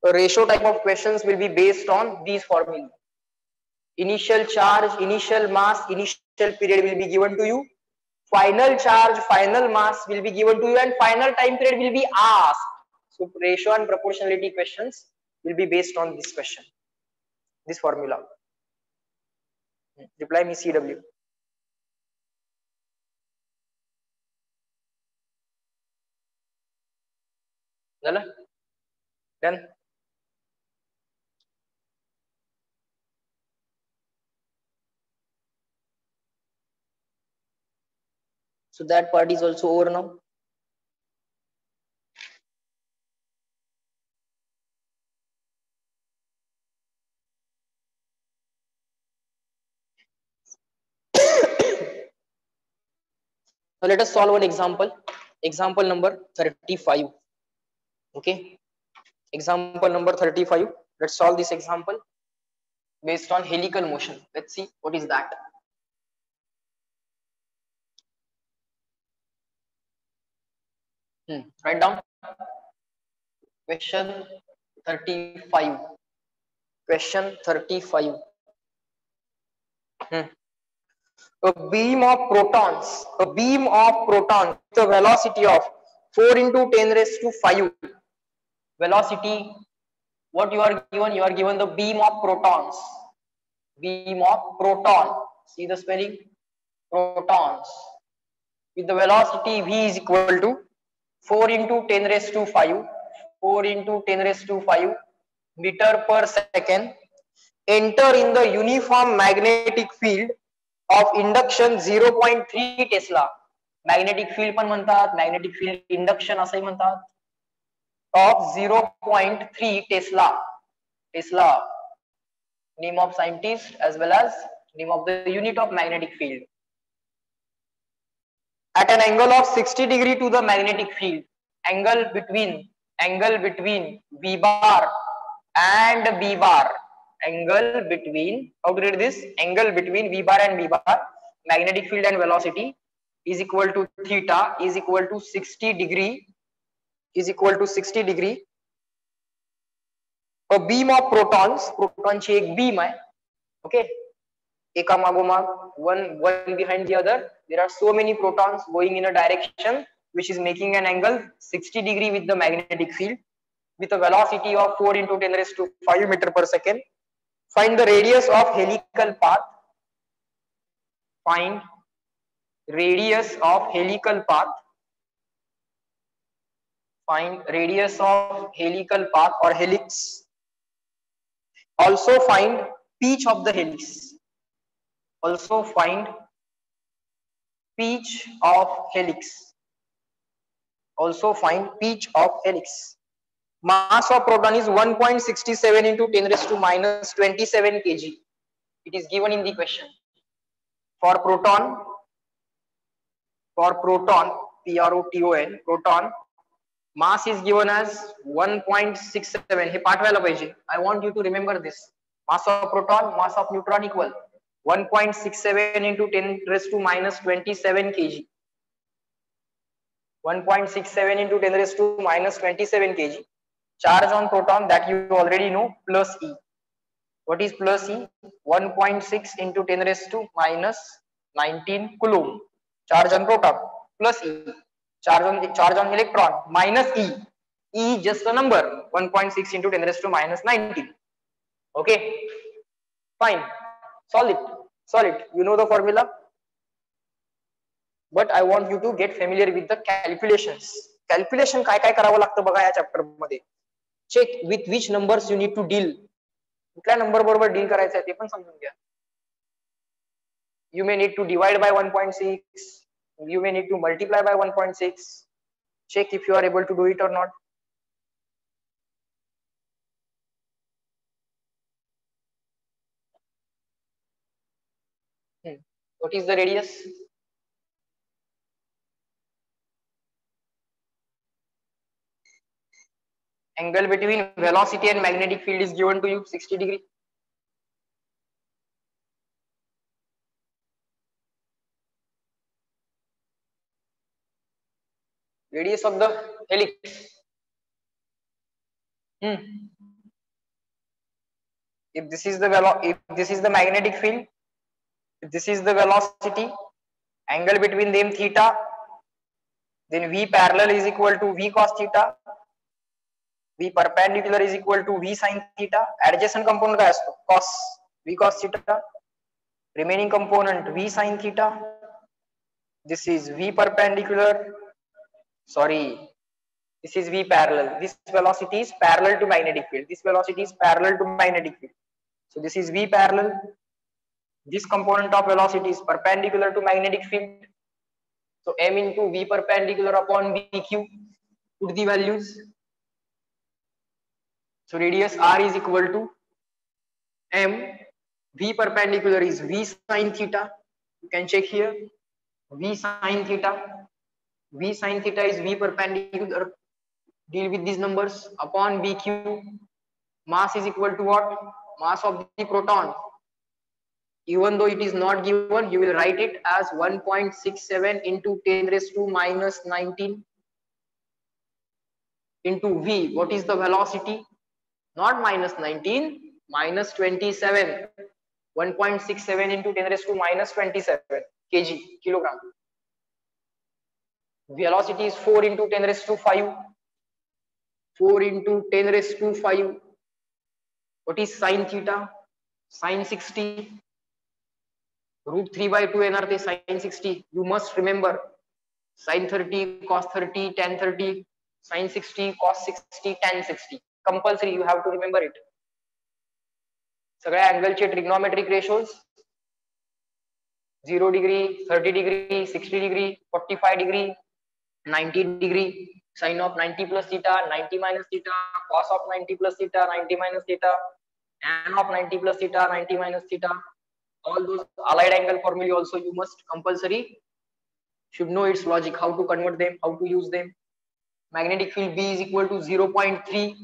The ratio type of questions will be based on these formulae. Initial charge, initial mass, initial period will be given to you. Final charge, final mass will be given to you, and final time period will be asked. So ratio and proportionality questions will be based on this question, this formula. Reply me, CW. झालं? Done? So that part is also over now. So let us solve one example. Example number 35. Okay. Example number 35. Let's solve this example based on helical motion. Let's see what is that. Write down question 35. Question 35. A beam of protons with a velocity of 4 into 10 raised to 5. Velocity, what you are given? You are given the beam of protons. Beam of proton. See the spelling? Protons. With the velocity v is equal to 4 into 10 raised to 5. 4 into 10 raised to 5 meter per second. Enter in the uniform magnetic field of induction 0.3 Tesla. Magnetic field पण म्हणतात, magnetic field induction असंही म्हणतात. Of 0.3 Tesla. Tesla, name of scientist as well as name of the unit of magnetic field. At an angle of 60 degree to the magnetic field. Angle between V bar and B bar. Angle between, how to read this? Angle between V bar and B bar, magnetic field and velocity is equal to theta is equal to 60 degree, is equal to 60 degree. A beam of protons, proton ची एक beam आहे, okay, एका मागोमाग, one behind the other. There are so many protons going in a direction which is making an angle 60 degree with the magnetic field with a velocity of 4 into 10 raised to 5 meter per second. Find the radius of helical path. Find radius of helical path. Find radius of helical path or helix. Also find pitch of the helix. Also find pitch of helix. Also find pitch of helix. Mass of proton is 1.67 into 10 raised to minus 27 kg. It is given in the question. For proton, P-R-O-T-O-N, proton, mass is given as 1.67. हे पाठवायला पाहिजे. I want you to remember this. Mass of proton, mass of neutron equal 1.67 into 10 raised to minus 27 kg. 1.67 into 10 raised to minus 27 kg. Charge on proton, that you already know, plus E. What is plus E? 1.6 into 10 raised to minus 19 coulomb. Charge on proton, plus E. Charge on electron, minus E. E just a number, 1.6 into 10 raised to minus 19. Okay, fine. Solve it. You know the formula, but I want you to get familiar with the calculations. Calculation काय काय करावं लागतं बघा या chapter मध्ये. Check with which numbers you need to deal. कुठल्या number बरोबर deal करायचं आहे ते पण समजून घ्या. You may need to divide by 1.6. You may need to multiply by 1.6. Check if you are able to do it or not. What is the radius? Angle between velocity and magnetic field is given to you 60 degree. Radius of the helix. If this is the magnetic field, if this is the velocity, angle between them theta, then V parallel is equal to V cos theta, V perpendicular is equal to V sin theta. Adjacent component काय असतो? Cos, V cos theta. Remaining component V sin theta. This is V perpendicular. Sorry, This is V parallel. This velocity is parallel to magnetic field. This velocity is parallel to magnetic field. So this is V parallel. This component of velocity is perpendicular to magnetic field. So M into V perpendicular upon VQ. Put the values. So radius R is equal to M. V perpendicular is V sin theta. You can check here. V sin theta. V sin theta is V perpendicular. Deal with these numbers upon VQ. Mass is equal to what? Mass of the proton. Even though it is not given, you will write it as 1.67 into 10 raised to minus 19 into V. What is the velocity? Not minus 19, minus 27. 1.67 into 10 raised to minus 27 kg, kilogram. Velocity is 4 into 10 raised to 5. 4 into 10 raised to 5. What is sin theta? Sin 60. Root 3 by 2 येणार ते sin 60. You must remember. Sin 30, cos 30, tan 30, sin 60, cos 60, tan 60. Compulsory, you have to remember it. सगळ्या अँगलचे trigonometric ratios 0 degree, 30 degree, 60 degree, 45 degree, 90 degree, sin of 90 plus theta, 90 minus theta, cos of 90 plus theta, 90 minus theta, tan of 90 plus theta, 90 minus theta. All those allied angle formulae also you must compulsory should know its logic, how to convert them, how to use them. Magnetic field B is equal to 0.3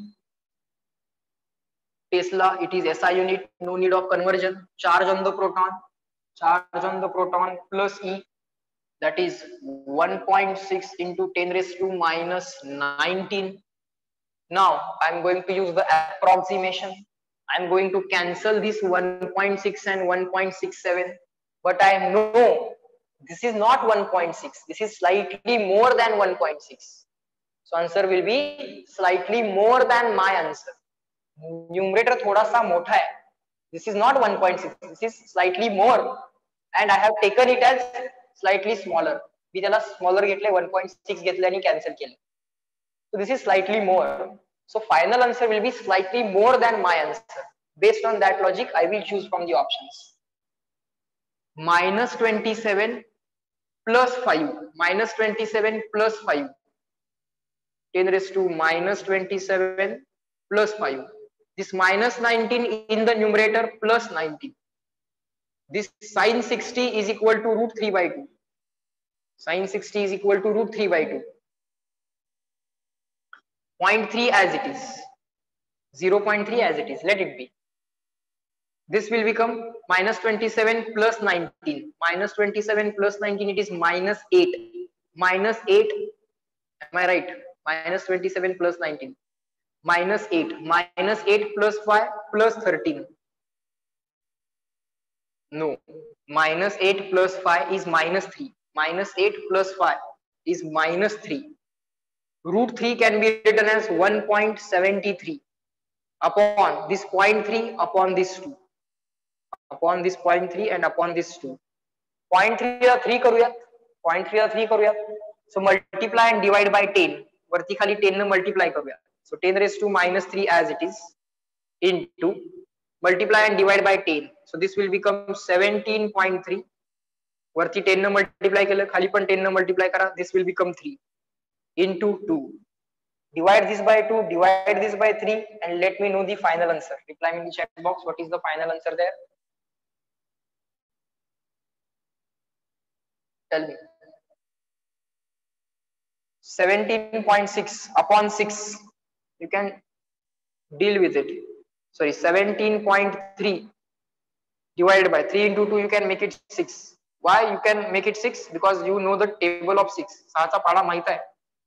Tesla. It is SI unit, no need of conversion. Charge on the proton plus E, that is 1.6 into 10 raised to minus 19. Now I am going to use the approximation. I am going to cancel this 1.6 and 1.67, but I know this is not 1.6. This is slightly more than 1.6. So answer will be slightly more than my answer. Numerator थोड़ा सा मोठा है. This is not 1.6. This is slightly more, and I have taken it as slightly smaller. मी त्याला smaller घेतले 1.6 घेतले आणि cancel केले. So this is slightly more. So final answer will be slightly more than my answer. Based on that logic, I will choose from the options. Minus 27 plus 5. Minus 27 plus 5. 10 raised to minus 27 plus 5. This minus 19 in the numerator plus 19. This sin 60 is equal to root 3 by 2. Sin 60 is equal to root 3 by 2. 0.3 as it is. 0.3 as it is. Let it be. This will become minus 27 plus 19. Minus 27 plus 19, it is minus 8. Minus 8, am I right? Minus 27 plus 19. Minus 8. Minus 8 plus 5 plus 13. No. Minus 8 plus 5 is minus 3. Minus 8 plus 5 is minus 3. Root 3 can be written as 1.73 upon this 0.3 upon this 2. Upon this 0.3 and upon this 2. 0.3 ला 3 करूयात. 0.3 ला 3 करूयात. So multiply and divide by 10. वरती खाली 10 ने multiply करूयात. So 10 raised to minus 3 as it is into multiply and divide by 10. So this will become 17.3. वरती 10 ने multiply केलं, खाली पण 10 ने multiply करा. This will become 3 into 2. Divide this by 2, divide this by 3, and let me know the final answer. Reply me in the chat box. What is the final answer there? Tell me. 17.6 upon 6. You can deal with it. Sorry, 17.3 divided by 3 into 2. You can make it 6. Why you can make it 6? Because you know the table of 6. 6 चा पाढा माहित आहे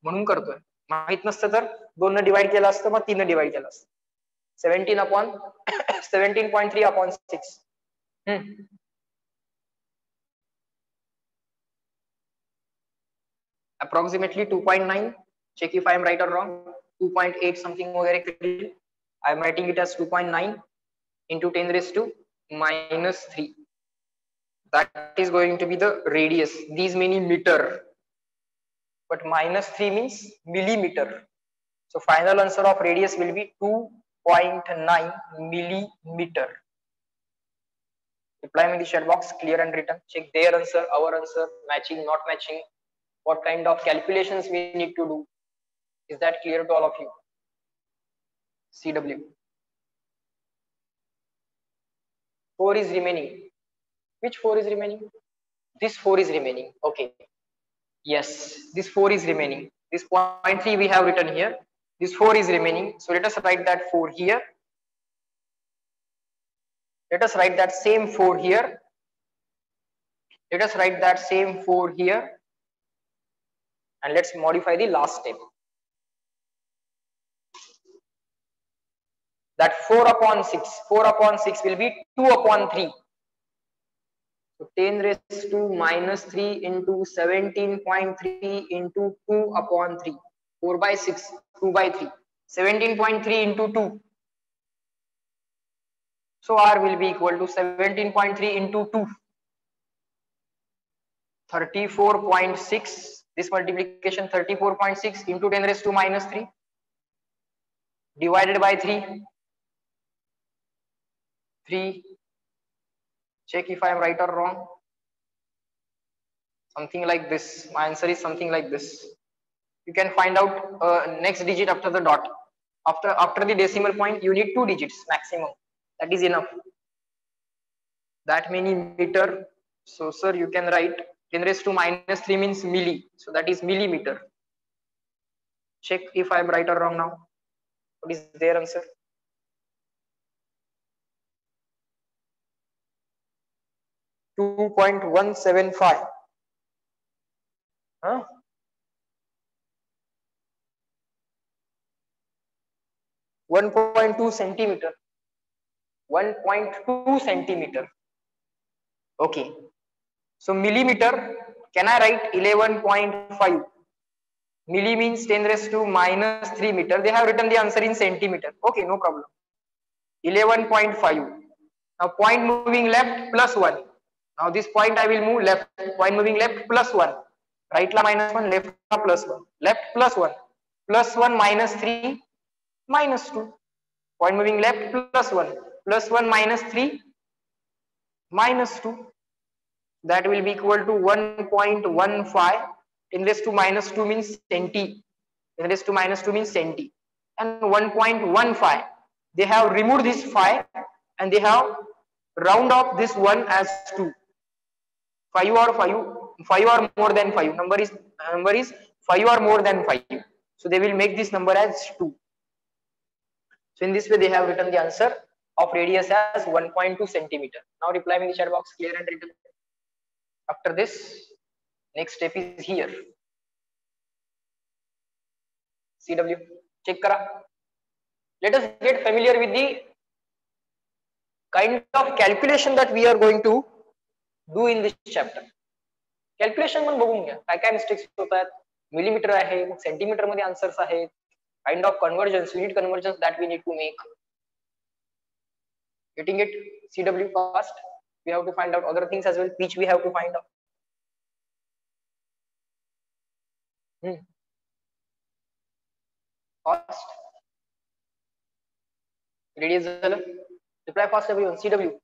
म्हणून करतोय. माहित नसतं तर 2 ने divide केलं असतं, मग 3 ने डिवाइड केलं असतं. 17 upon 17.3 upon 6. Approximately 2.9. Check if I am right or wrong. 2.8 something वगैरे. I am writing it as 2.9 into 10 raised to minus 3. That is going to be the radius. These mean meter, but minus 3 means millimeter. So final answer of radius will be 2.9 millimeter. Reply me in the chat box, clear and written. Check their answer, our answer, matching, not matching. What kind of calculations we need to do. Is that clear to all of you? CW. 4 is remaining. Which 4 is remaining? This 4 is remaining. Okay. Yes, this 4 is remaining. This 0.3 we have written here. This 4 is remaining. So let us write that 4 here. Let us write that same 4 here. Let us write that same 4 here. And let's modify the last step. That 4 upon 6 will be 2 upon 3. So 10 raised to minus 3 into 17.3 into 2 upon 3. 4 by 6, 2 by 3. 17.3 into 2. So R will be equal to 17.3 into 2. 34.6. This multiplication 34.6 into 10 raised to minus 3 divided by 3. 3. Check if I am right or wrong. Something like this. My answer is something like this. You can find out next digit after the dot. After the decimal point, you need 2 digits maximum. That is enough. That many meter. So sir, you can write 10 raised to minus 3 means milli. So that is millimeter. Check if I am right or wrong now. What is their answer? .175. Huh? 1.2 centimeter. 1.2 centimeter. Okay. So millimeter, can I write 11.5? Milli means 10 raised to minus 3 meter. They have written the answer in centimeter. Okay, no problem. 11.5. Now point moving left plus 1. Now this point I will move left. Point moving left plus 1. Right la minus 1, left la plus 1. Left plus 1. Plus 1 minus 3 minus 2. Point moving left plus 1. Plus 1 minus 3 minus 2. That will be equal to 1.15. 10 raised to minus 2 means centi. 10 raised to minus 2 means centi. And 1.15. They have removed this 5 and they have round off this 1 as 2. 5 or more than 5. Number is 5 or more than 5. So they will make this number as 2. So in this way they have written the answer of radius as 1.2 centimeter. Now reply me in the chat box, clear and written. After this, next step is here. CW, check kara. Let us get familiar with the kind of calculation that we are going to do in this chapter. Calculation पण बघून घ्या काय काय mistakes होतात. Millimetre आहे, मग centimetre मध्ये answers आहेत. Kind of conversions, unit conversions that we need to make. Getting it? CW fast. We have to find out other things as well. Pitch we have to find out. Fast. Radius झालं. Reply fast everyone. CW.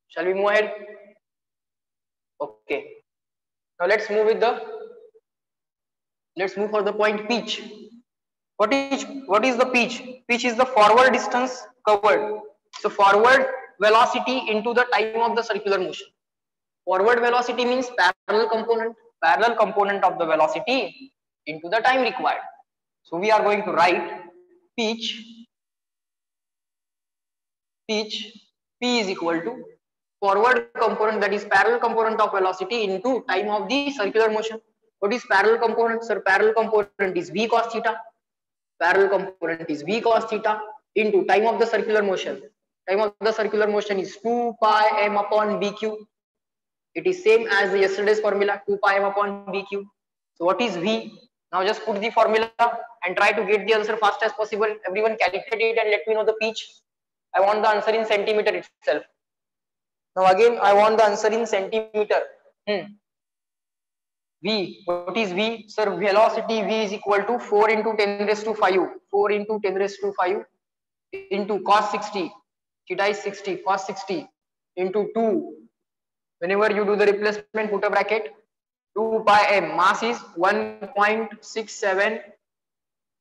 Shall we move ahead? Okay. Now let's move for the point pitch. What is the pitch? Pitch is the forward distance covered. So forward velocity into the time of the circular motion. Forward velocity means parallel component of the velocity into the time required. So we are going to write pitch. P is equal to forward component, that is parallel component of velocity into time of the circular motion. What is parallel component? Sir, parallel component is v cos theta. Parallel component is v cos theta into time of the circular motion. Time of the circular motion is 2 pi m upon bq. It is same as yesterday's formula, 2 pi m upon bq. So what is v? Now just put the formula and try to get the answer fast as possible. Everyone calculate it and let me know the pitch. I want the answer in centimeter itself. Now again I want the answer in centimeter. V, what is V? Sir, velocity V is equal to 4 into 10 raised to 5. 4 into 10 raised to 5 into cos 60. Theta is 60, cos 60 into 2. Whenever you do the replacement, put a bracket. 2 pi m. Mass is 1.67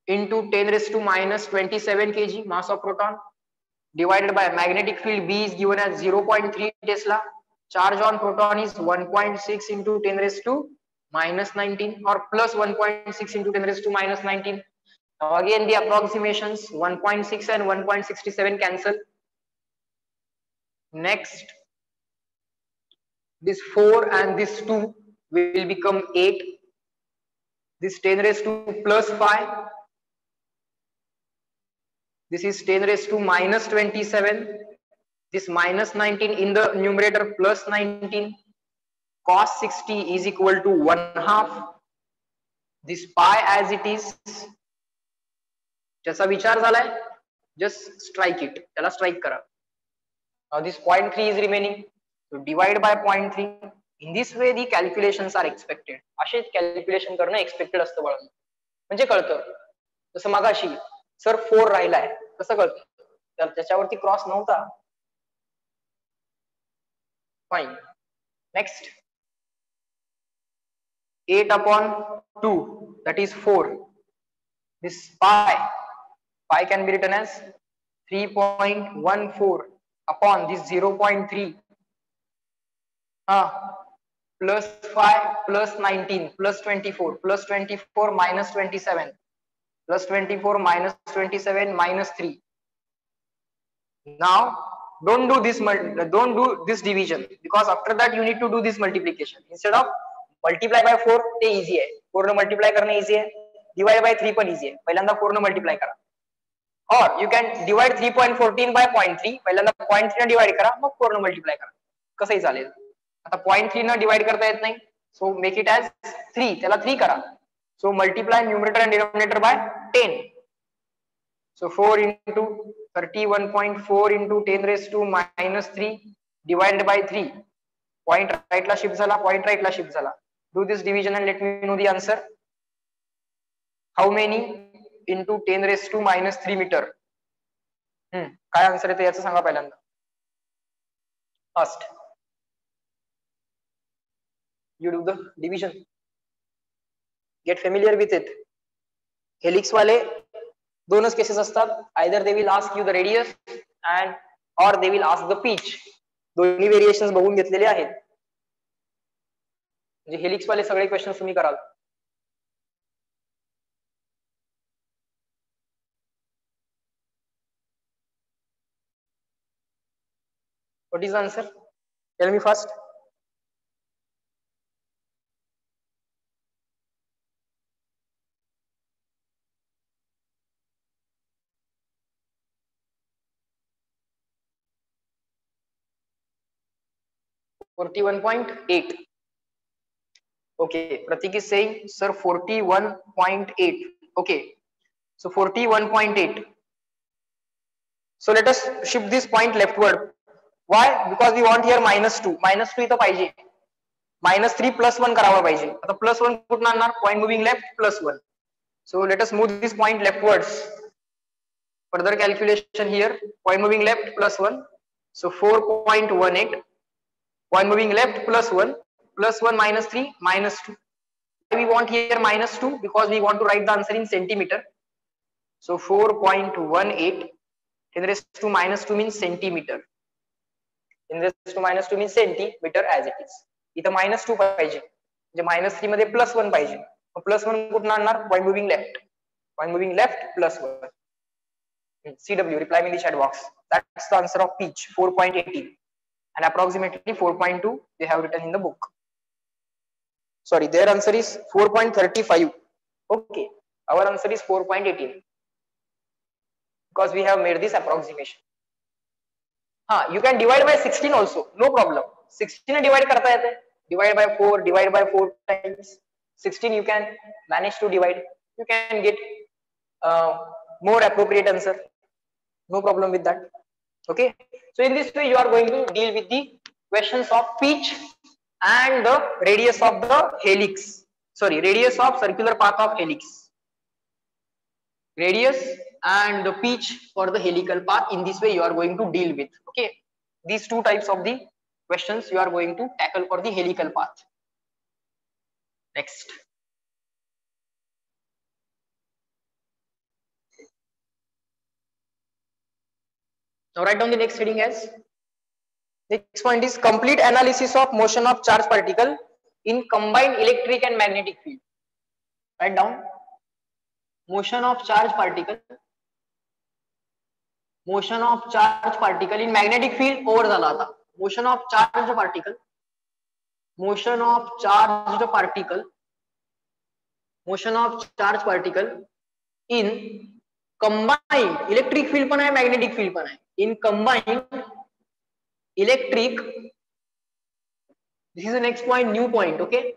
into 10 raised to minus 27 kg, mass of proton, divided by magnetic field B is given as 0.3 Tesla. Charge on proton is 1.6 into 10 raised to minus 19 or plus 1.6 into 10 raised to minus 19. Now again the approximations 1.6 and 1.67 cancel. Next, this 4 and this 2 will become 8. This 10 raised to plus 5. This is 10 raised to minus 27. This minus 19 in the numerator plus 19. Cos 60 is equal to 1/2. This pi as it is. जैसा विचार झालाय, just strike it. त्याला strike करा. Now this 0.3 is remaining. So divide by 0.3. In this way the calculations are expected. असे calculation करणं expected असतं बाळांनो. म्हणजे कळतं. जसं मगाशी सर 4 राहिलाय. कसं कळतं? तर त्याच्यावरती क्रॉस नव्हता. Fine. Next. 8 upon 2, that is 4. This pi can be written as 3.14 upon this 0.3 plus 5 plus 19 plus 24 plus 24 minus 27 plus 24 minus 27 minus 3. Now don't do this division, because after that you need to do this multiplication. Instead of multiply by 4 ते easy आहे. 4 ने multiply करणे easy आहे. Divide by 3 पण easy आहे. पहिल्यांदा 4 ने multiply करा. Or you can divide 3.14 by 0.3. पहिल्यांदा 0.3 ने divide करा, मग 4 ने multiply करा. कसंही चालेल. आता 0.3 ने divide करता येत नाही. So make it as 3. त्याला 3 करा. So multiply numerator and denominator by 10. So 4 into 31.4 into 10 raised to minus 3 divided by 3. Point right ला shift झाला, point right ला shift झाला. Do this division and let me know the answer. How many into 10 raised to minus 3 meter? काय answer येते याचं सांगा पहिल्यांदा. First, you do the division. Get familiar with it. Helix वाले दोनच cases असतात. Either they will ask you the radius and or they will ask the pitch. दोन्ही variations बघून घेतलेले आहेत. म्हणजे हेलिक्स वाले सगळे क्वेश्चन्स तुम्ही कराल. What is the answer? Tell me first. (41.8). Okay, Pratik is saying, sir, 41.8. Okay, so 41.8. So let us shift this point leftward. Why? Because we want here minus 2. Minus 2 इथं पाहिजे. minus 3 plus 1 करावा पाहिजे. आता plus 1 कुठून आणणार? Point moving left plus 1. So let us move this point leftwards. Further calculation here. Point moving left plus 1. So 4.18. Point moving left plus 1. Plus 1 minus 3 minus 2. We want here minus 2 because we want to write the answer in centimeter. So 4.18. 10 raised to minus 2 means centimeter. 10 raised to minus 2 means centimeter as it is. इथं minus 2 पाहिजे. म्हणजे minus 3 मध्ये plus 1 पाहिजे. Plus 1 कुठून आणणार? Point moving left. Point moving left plus 1. CW, reply me in the chat box. That's the answer of pitch, 4.18. And approximately 4.2 they have written in the book. Sorry, their answer is 4.35. Okay, our answer is 4.18 because we have made this approximation. You can divide by 16 also, no problem. 16 divide करता येते. Divide by 4, divide by 4 times. 16 you can manage to divide. You can get more appropriate answer. No problem with that. Okay, so in this way you are going to deal with the questions of pitch and the radius of the helix, sorry, radius of circular path of helix, radius and the pitch for the helical path. In this way you are going to deal with, okay, these two types of the questions you are going to tackle for the helical path. Next, now write down the next heading as, next point is complete analysis of motion of charge particle in combined electric and magnetic field. Write down motion of charge particle, motion of charge particle in magnetic field over झाला था, motion of charged particle, motion of charged particle, motion of charge particle in combined electric field पण आहे, magnetic field पण आहे, in combined electric, this is the next point, new point, okay,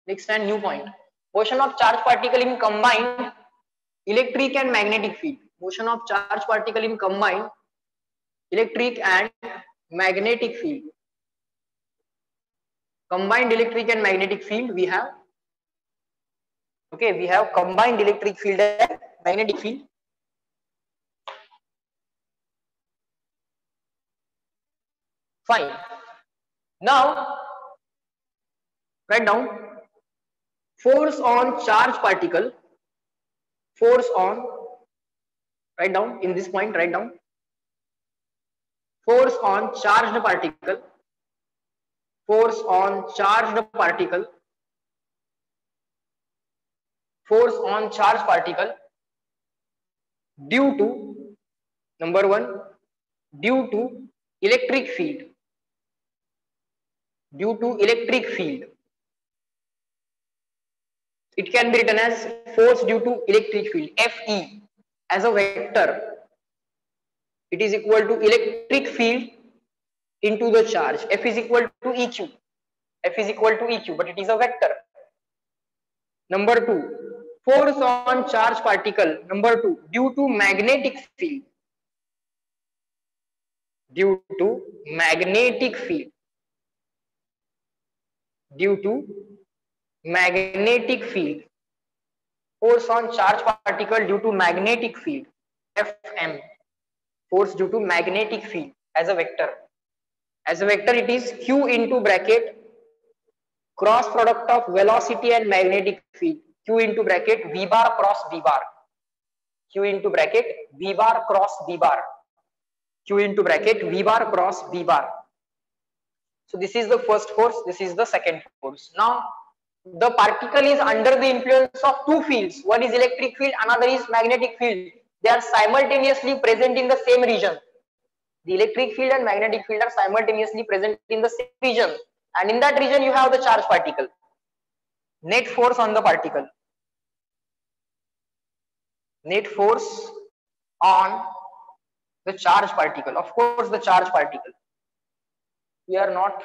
next and new point, motion of charge particle in combined electric and magnetic field, motion of charge particle in combined electric and magnetic field, combined electric and magnetic field we have, okay, we have combined electric field and magnetic field. Fine. Now write down force on charge particle, force on, write down in this point, write down force on charged particle, force on charged particle, force on charge particle due to, number one, due to electric field, due to electric field. It can be written as force due to electric field, Fe, as a vector. It is equal to electric field into the charge. F is equal to Eq. F is equal to Eq, but it is a vector. Number two, force on charge particle. Number two, due to magnetic field. Due to magnetic field. Due to magnetic field. Force on charge particle due to magnetic field, Fm. Force due to magnetic field as a vector. As a vector it is Q into bracket cross product of velocity and magnetic field, Q into bracket V bar cross V bar, Q into bracket V bar cross V bar, Q into bracket V bar cross V bar. So this is the first force, this is the second force. Now the particle is under the influence of two fields, one is electric field, another is magnetic field. They are simultaneously present in the same region. The electric field and magnetic field are simultaneously present in the same region, and in that region you have the charge particle. Net force on the particle, net force on the charge particle, of course the charge particle, we are not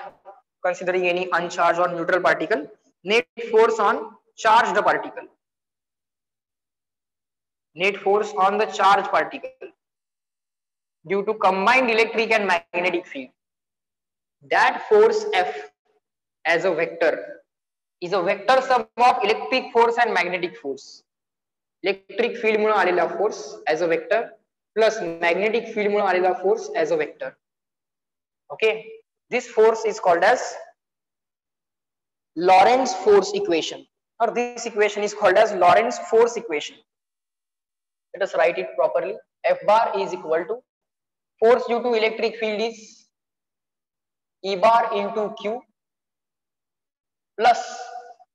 considering any uncharged or neutral particle. Net force on charged particle, net force on the charge particle due to combined electric and magnetic field. That force F as a vector is a vector sum of electric force and magnetic force. Electric field मुळे आलेला force as a vector plus magnetic field मुळे आलेला force as a vector. Okay, this force is called as Lorentz force equation, or this equation is called as Lorentz force equation. Let us write it properly. F bar is equal to force due to electric field is E bar into Q plus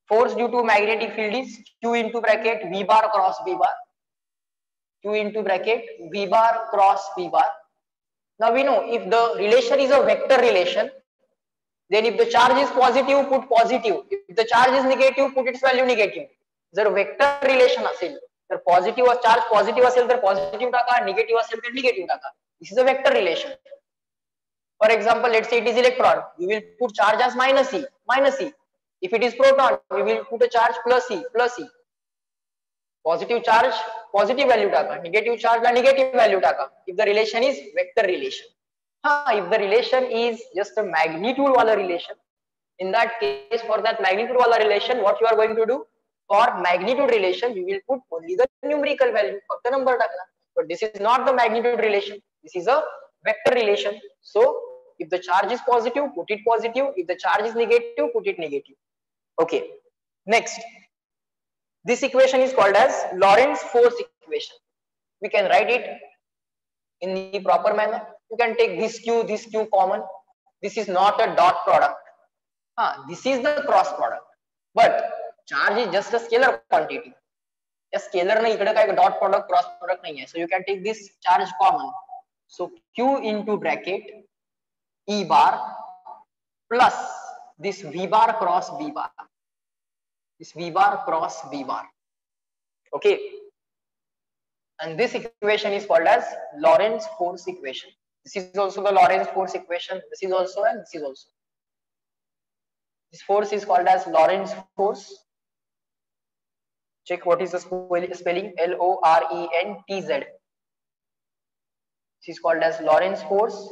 force due to magnetic field is Q into bracket V bar cross V bar, Q into bracket V bar cross V bar. Now we know if the relation is a vector relation, then if the charge is positive, put positive. If the charge is negative, put its value negative. जर vector relation असेल तर positive charge positive असेल तर positive टाका, negative असेल तर negative टाका. This is a vector relation. For example, let's say it is electron, we will put charge as minus E, minus E. If it is proton, we will put a charge plus E, plus E. Positive charge positive value टाका, negative charge ला negative value टाका. If the relation is vector relation. if the relation is just a magnitude wala relation, in that case, for that magnitude wala relation, what you are going to do? For magnitude relation, you will put only the numerical value of the number takna. But this is not the magnitude relation. This is a vector relation. So if the charge is positive, put it positive. If the charge is negative, put it negative. Okay. Next, this equation is called as Lorentz force equation. We can write it in the proper manner. You can take this Q common. This is not a dot product. This is the cross product. But charge is just a scalar quantity. A scalar nahi, ikkada kai dot product, cross product nahi hai. So you can take this charge common. So Q into bracket E bar plus this V bar cross V bar. This V bar cross V bar. Okay. And this equation is called as Lorentz force equation. This is also the Lorentz force equation. This is also and this is also. This force is called as Lorentz force. Check what is the spelling. Lorentz. This is called as Lorentz force.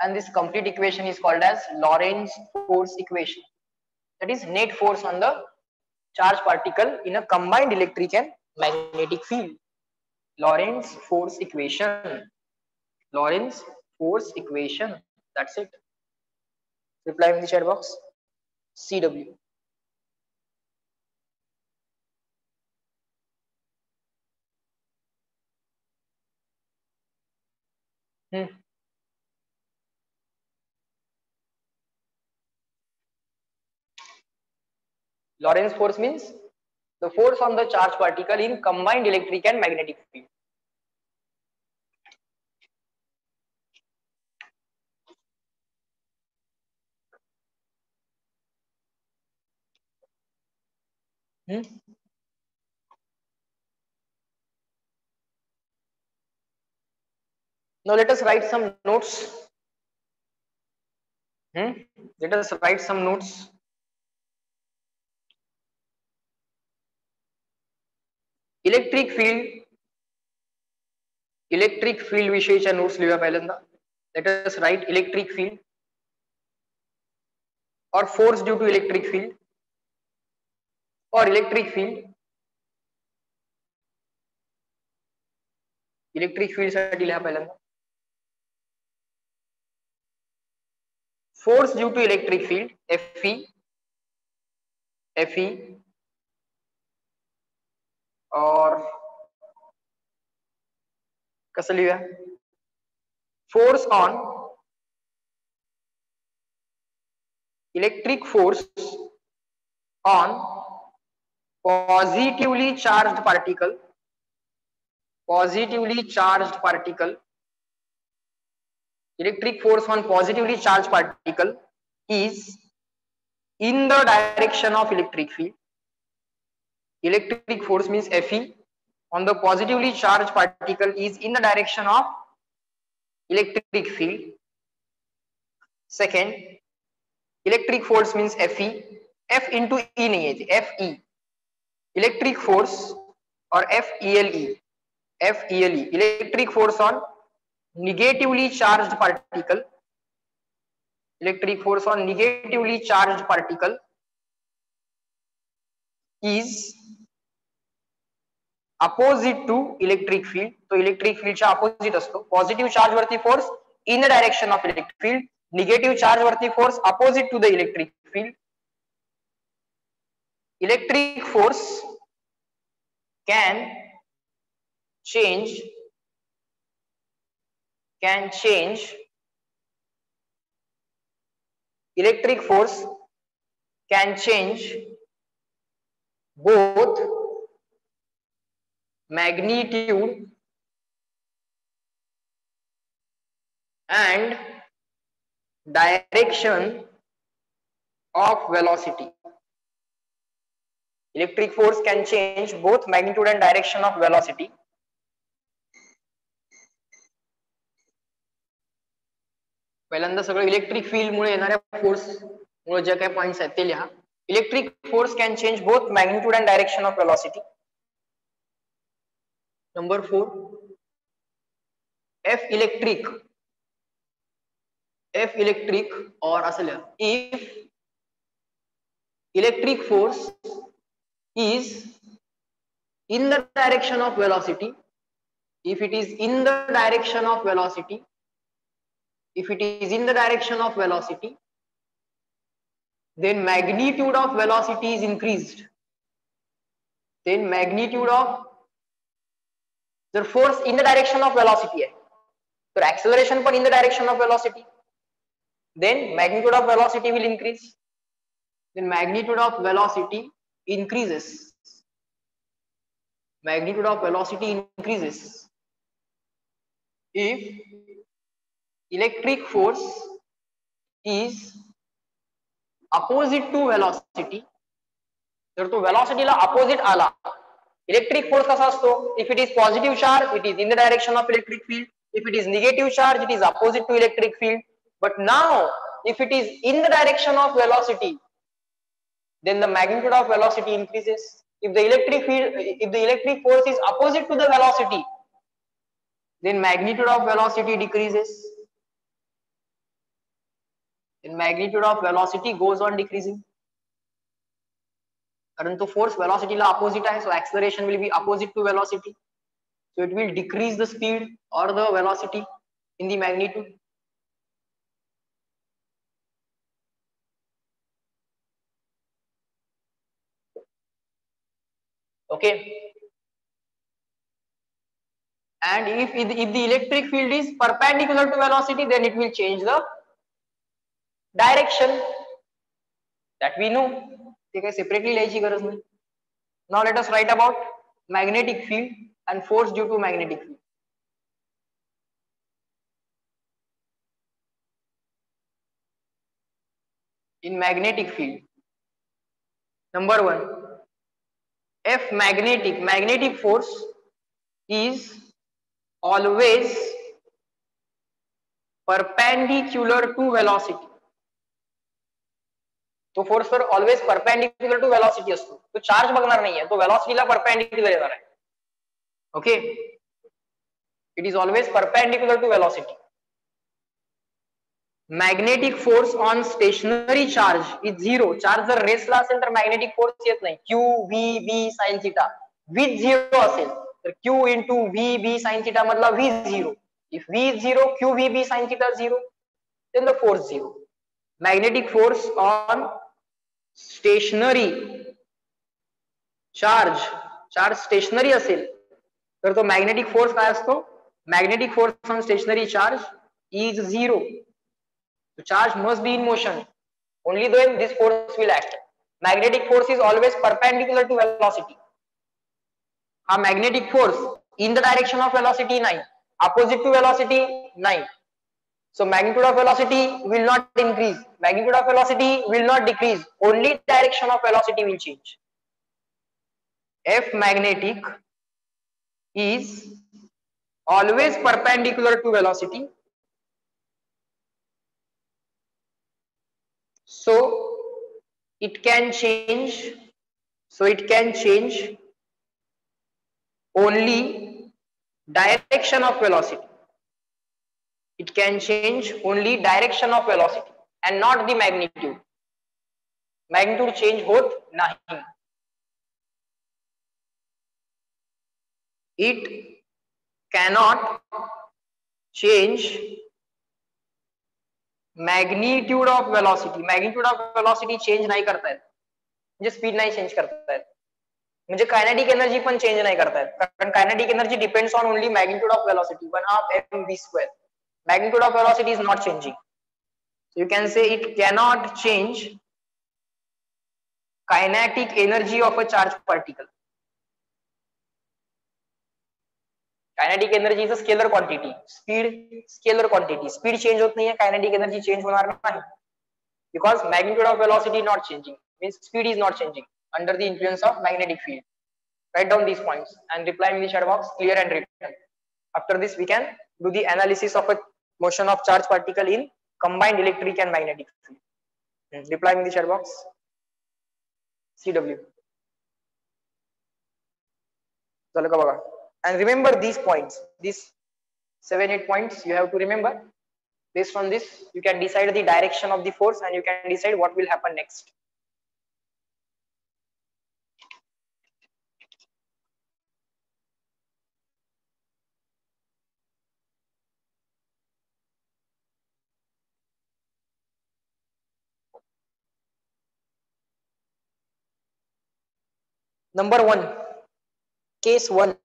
And this complete equation is called as Lorentz force equation. That is net force on the charge particle in a combined electric and magnetic field. Lorentz force equation. Lorentz force equation. That's it. Reply in the chat box. CW. Lorentz force means the force on the charge particle in combined electric and magnetic field. Now let us write some notes. Let us write some notes. Electric field विषयीच्या notes लिहूया पहिल्यांदा. Let us write electric field or force due to electric field or electric field. Electric field साठी लिहा पहिल्यांदा. Force due to electric field Fe और कसं लिहूया? Force on electric force on positively charged particle. Electric force on positively charged particle is in the direction of electric field. Electric force means Fe on the positively charged particle is in the direction of electric field. Second, electric force means Fe. F into E nahi hai, Fe. Electric force or FELE. Electric force on negatively charged particle. Electric force on negatively charged particle is opposite to electric field. So electric field च्या opposite असतो. Positive charge वरती force in the direction of electric field. Negative charge वरती force opposite to the electric field. Electric force can change electric force can change both magnitude and direction of velocity. Electric force can change both magnitude and direction of velocity. पहिल्यांदा सगळं electric field मुळे येणाऱ्या force मुळे जे काही points आहेत ते लिहा. Electric force can change both magnitude and direction of velocity. Number 4, F electric F electric or if electric force is in the direction of velocity, if it is in the direction of velocity, if it is in the direction of velocity, then magnitude of velocity is increased. Then magnitude of the force in the direction of velocity है, तो acceleration पर in the direction of velocity, then magnitude of velocity will increase. Then magnitude of velocity increases. Magnitude of velocity increases if electric force is opposite to velocity. जर तो velocity ला opposite आला, electric force कसा असतो? If it is positive charge, it is in the direction of electric field. If it is negative charge, it is opposite to electric field. But now, if it is in the direction of velocity, then the magnitude of velocity increases. If the electric force is opposite to the velocity, then magnitude of velocity decreases. Then magnitude of velocity goes on decreasing. परंतु force velocity ला opposite है, so acceleration will be opposite to velocity. So it will decrease the speed or the velocity in the magnitude. Okay. And if the electric field is perpendicular to velocity, then it will change the direction. That we know. ठीक है, separately लिहायची गरज नाही. Now let us write about magnetic field and force due to magnetic field. In magnetic field, number one, F magnetic force is always perpendicular to velocity. तो force पर always perpendicular to velocity असतो, तो charge बघणार नाहीये, तो वेलोसिटीला perpendicular येणार आहे. Okay, it is always perpendicular to velocity. Magnetic force on stationary charge is zero. Charge जर रेसला असेल तर मॅग्नेटिक फोर्स येत नाही. Q v B sine theta with zero असेल तर q into v B sine theta मधला v zero. If v is zero, q v B sine theta zero, then the force zero. Magnetic force on stationary charge stationary असेल तर तो magnetic force काय असतो? Magnetic force on stationary charge is zero. The charge must be in motion. Only then this force will act. Magnetic force is always perpendicular to velocity. हा magnetic force in the direction of velocity नाही, opposite to velocity नाही. So magnitude of velocity will not increase, magnitude of velocity will not decrease, only direction of velocity will change. F magnetic is always perpendicular to velocity. So it can change only direction of velocity. It can change only direction of velocity and not the magnitude. Magnitude change होत नाही. It cannot change magnitude of velocity. Magnitude of velocity change नाही करतायत, म्हणजे speed नाही change करतायत, म्हणजे kinetic energy पण change नाही करतायत, कारण kinetic energy depends on only magnitude of velocity, 1/2 mv square. Magnitude of velocity is not changing, so you can say it cannot change kinetic energy of a charged particle. Kinetic energy is a scalar quantity. Speed scalar quantity. Speed change होत नाहीये, kinetic energy change होणार नाही, because magnitude of velocity not changing means speed is not changing under the influence of magnetic field. Write down these points and reply in the chat box clear and written. After this we can do the analysis of a motion of charged particle in combined electric and magnetic field. Reply in the chat box. CW. झालं का बघा. And remember these points, these 7-8 points you have to remember. Based on this, you can decide the direction of the force and you can decide what will happen next. Number 1, case 1.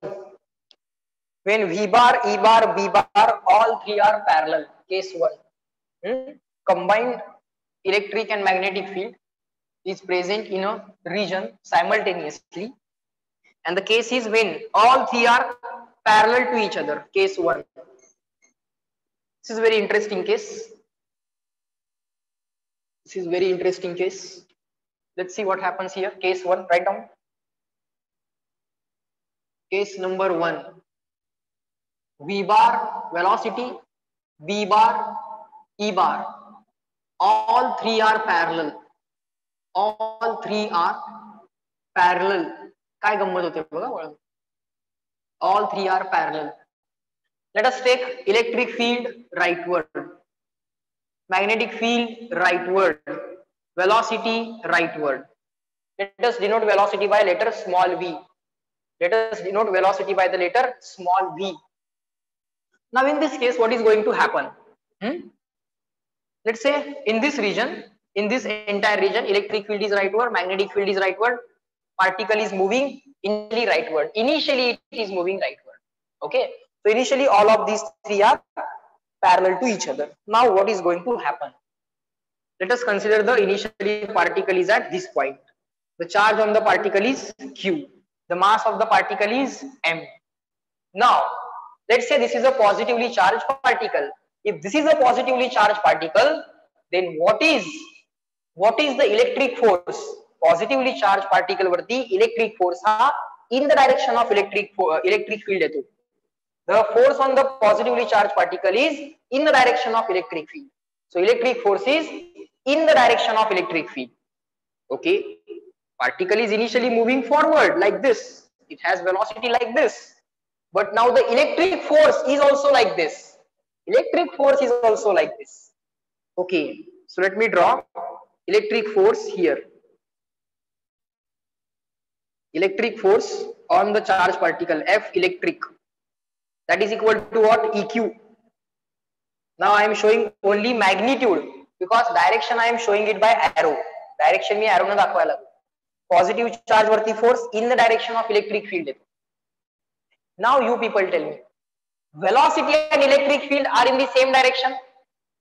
When V bar, E bar, B bar, all three are parallel. Case 1. Combined electric and magnetic field is present in a region simultaneously, and the case is when all three are parallel to each other. Case 1. This is very interesting case. This is very interesting case. Let's see what happens here. Case 1, write down. Case number 1. V bar velocity, B bar, E bar, all three are parallel. All three are parallel. काय गंमत होते बघा. All three are parallel. Let us take electric field rightward, magnetic field rightward, velocity rightward. Let us denote velocity by letter small v. Let us denote velocity by the letter small v. Now in this case, what is going to happen? Let's say in this region, in this entire region, electric field is rightward, magnetic field is rightward, particle is moving initially rightward. Initially it is moving rightward. Okay. So initially all of these three are parallel to each other. Now what is going to happen? Let us consider the initially particle is at this point. The charge on the particle is Q. The mass of the particle is M. Now, let's say this is a positively charged particle. If this is a positively charged particle, then what is the electric force? Positively charged particle वरती electric force हा in the direction of electric field येतो. The force on the positively charged particle is in the direction of electric field. So electric force is in the direction of electric field. Okay. Particle is initially moving forward like this. It has velocity like this. But now the electric force is also like this. Electric force is also like this. Okay. So let me draw electric force here. Electric force on the charged particle F electric, that is equal to what? EQ. Now I am showing only magnitude because direction I am showing it by arrow. Direction me arrow na दाखवायला. Positive charge वरती force in the direction of electric field. Now you people tell me, velocity and electric field are in the same direction.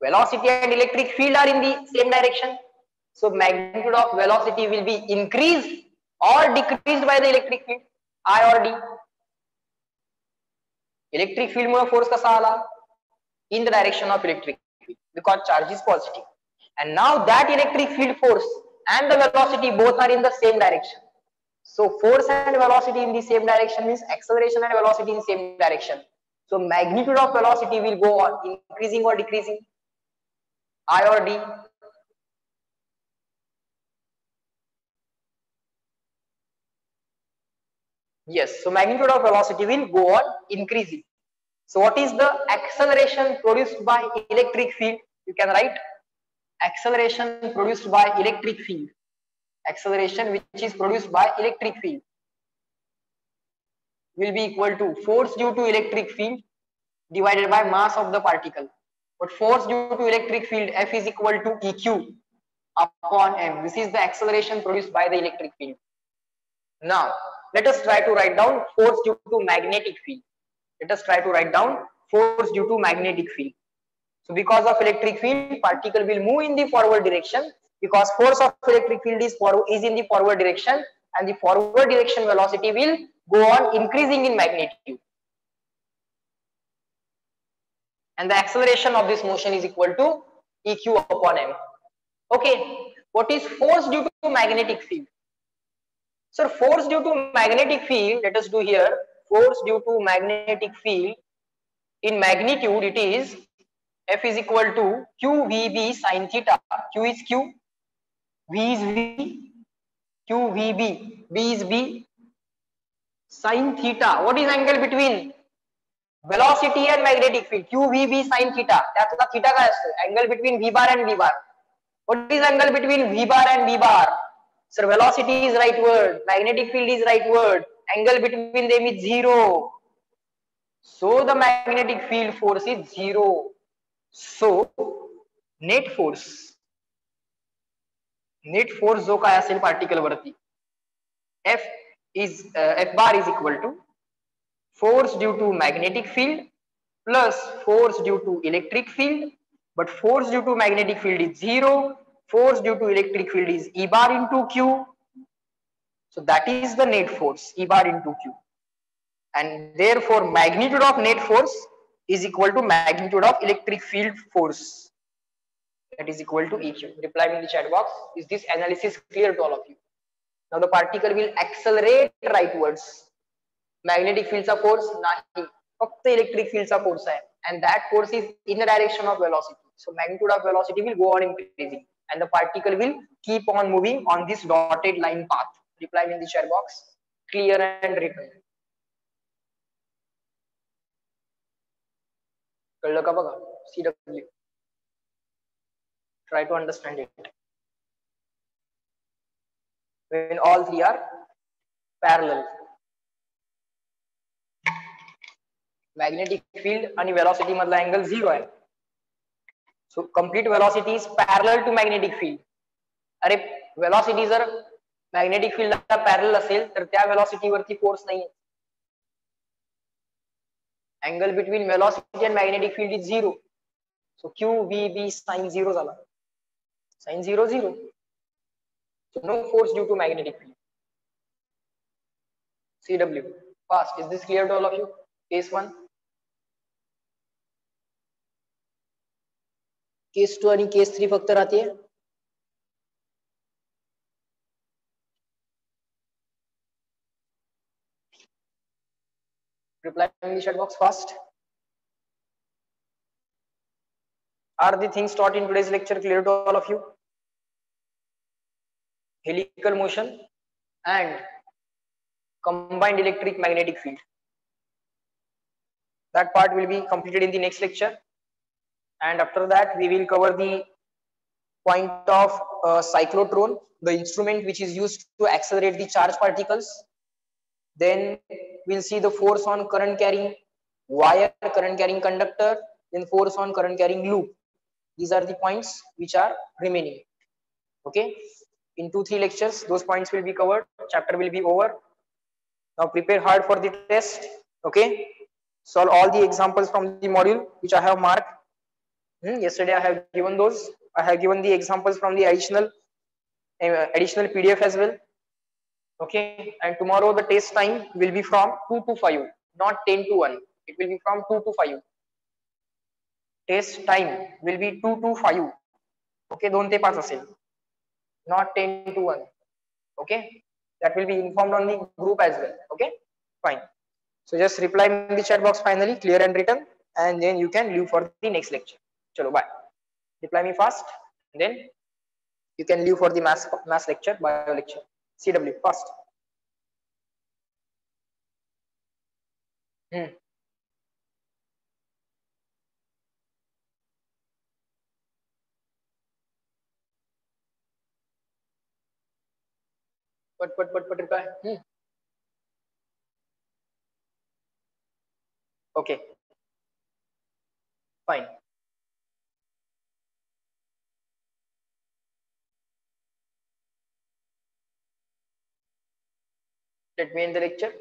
Velocity and electric field are in the same direction. So magnitude of velocity will be increased or decreased by the electric field, I or D. Electric field Mule force कसा आला? In the direction of electric field because charge is positive. And now that electric field force and the velocity both are in the same direction. So force and velocity in the same direction means acceleration and velocity in the same direction. So magnitude of velocity will go on increasing or decreasing, I or D. Yes, so magnitude of velocity will go on increasing. So what is the acceleration produced by electric field? You can write acceleration produced by electric field. Acceleration which is produced by electric field will be equal to force due to electric field divided by mass of the particle. But force due to electric field F is equal to EQ upon M. This is the acceleration produced by the electric field. Now let us try to write down force due to magnetic field. Let us try to write down force due to magnetic field. So because of electric field, particle will move in the forward direction because force of electric field is in the forward direction, and the forward direction velocity will go on increasing in magnitude. And the acceleration of this motion is equal to EQ upon M. Okay, what is force due to magnetic field? So force due to magnetic field, let us do here, force due to magnetic field, in magnitude it is F is equal to QVB sin theta. Q is Q, V is V, QVB, B is B, sin theta. What is angle between velocity and magnetic field q v b sin theta, त्यातला theta काय असतो? Angle between v bar and v bar. What is angle between v bar and v bar? Sir, velocity is right word, magnetic field is right word, angle between them is 0. So the magnetic field force is 0. So net force जो काय असेल particle वरती, F bar is equal to force due to magnetic field plus force due to electric field, but force due to magnetic field is 0, force due to electric field is E bar into Q. So that is the net force, E bar into Q, and therefore magnitude of net force is equal to magnitude of electric field force, that is equal to EQ. Reply in the chat box. Is this analysis clear to all of you? Now the particle will accelerate rightwards. Magnetic field चा force नाही, फक्त electric field चा force आहे, and that force is in the direction of velocity. So magnitude of velocity will go on increasing, and the particle will keep on moving on this dotted line path. Reply in the chat box. Clear and written. कळलं का बघा? CW. Try to understand it. When all three are parallel, magnetic field आणि velocity मधला angle 0 आहे. So complete velocity is parallel to magnetic field. अरे velocity जर magnetic field ला parallel असेल तर त्या velocity वरती force नाही आहे. Angle between velocity and magnetic field is 0. So Q V B sin 0 झाला. Sin 0 0. So no force due to magnetic field. CW. Fast. Is this clear to all of you? Case 1. Case 2 आणि case 3 फक्त राहते. Reply in the chat box fast. Are the things taught in today's lecture clear to all of you? Helical motion and combined electric magnetic field. That part will be completed in the next lecture, and after that we will cover the point of cyclotron, the instrument which is used to accelerate the charged particles. Then we'll see the force on current carrying wire, current carrying conductor, then force on current carrying loop. These are the points which are remaining. Okay, in 2-3 lectures those points will be covered, chapter will be over. Now prepare hard for the test. Okay, solve all the examples from the module which I have marked. Yesterday I have given those. I have given the examples from the additional PDF as well. Okay, and tomorrow the test time will be from 2 to 5, not 10 to 1. It will be from 2 to 5. Test time will be 2 to 5. Okay, 2 te 5 असेल, not 10 to 1. Okay, that will be informed on the group as well. Okay, fine. So just reply in the chat box finally, clear and written, and then you can leave for the next lecture. Chalo, bye. Reply me fast, and then you can leave for the mass lecture, bio lecture. CW fast. But reply. Okay, fine. Let me end the lecture.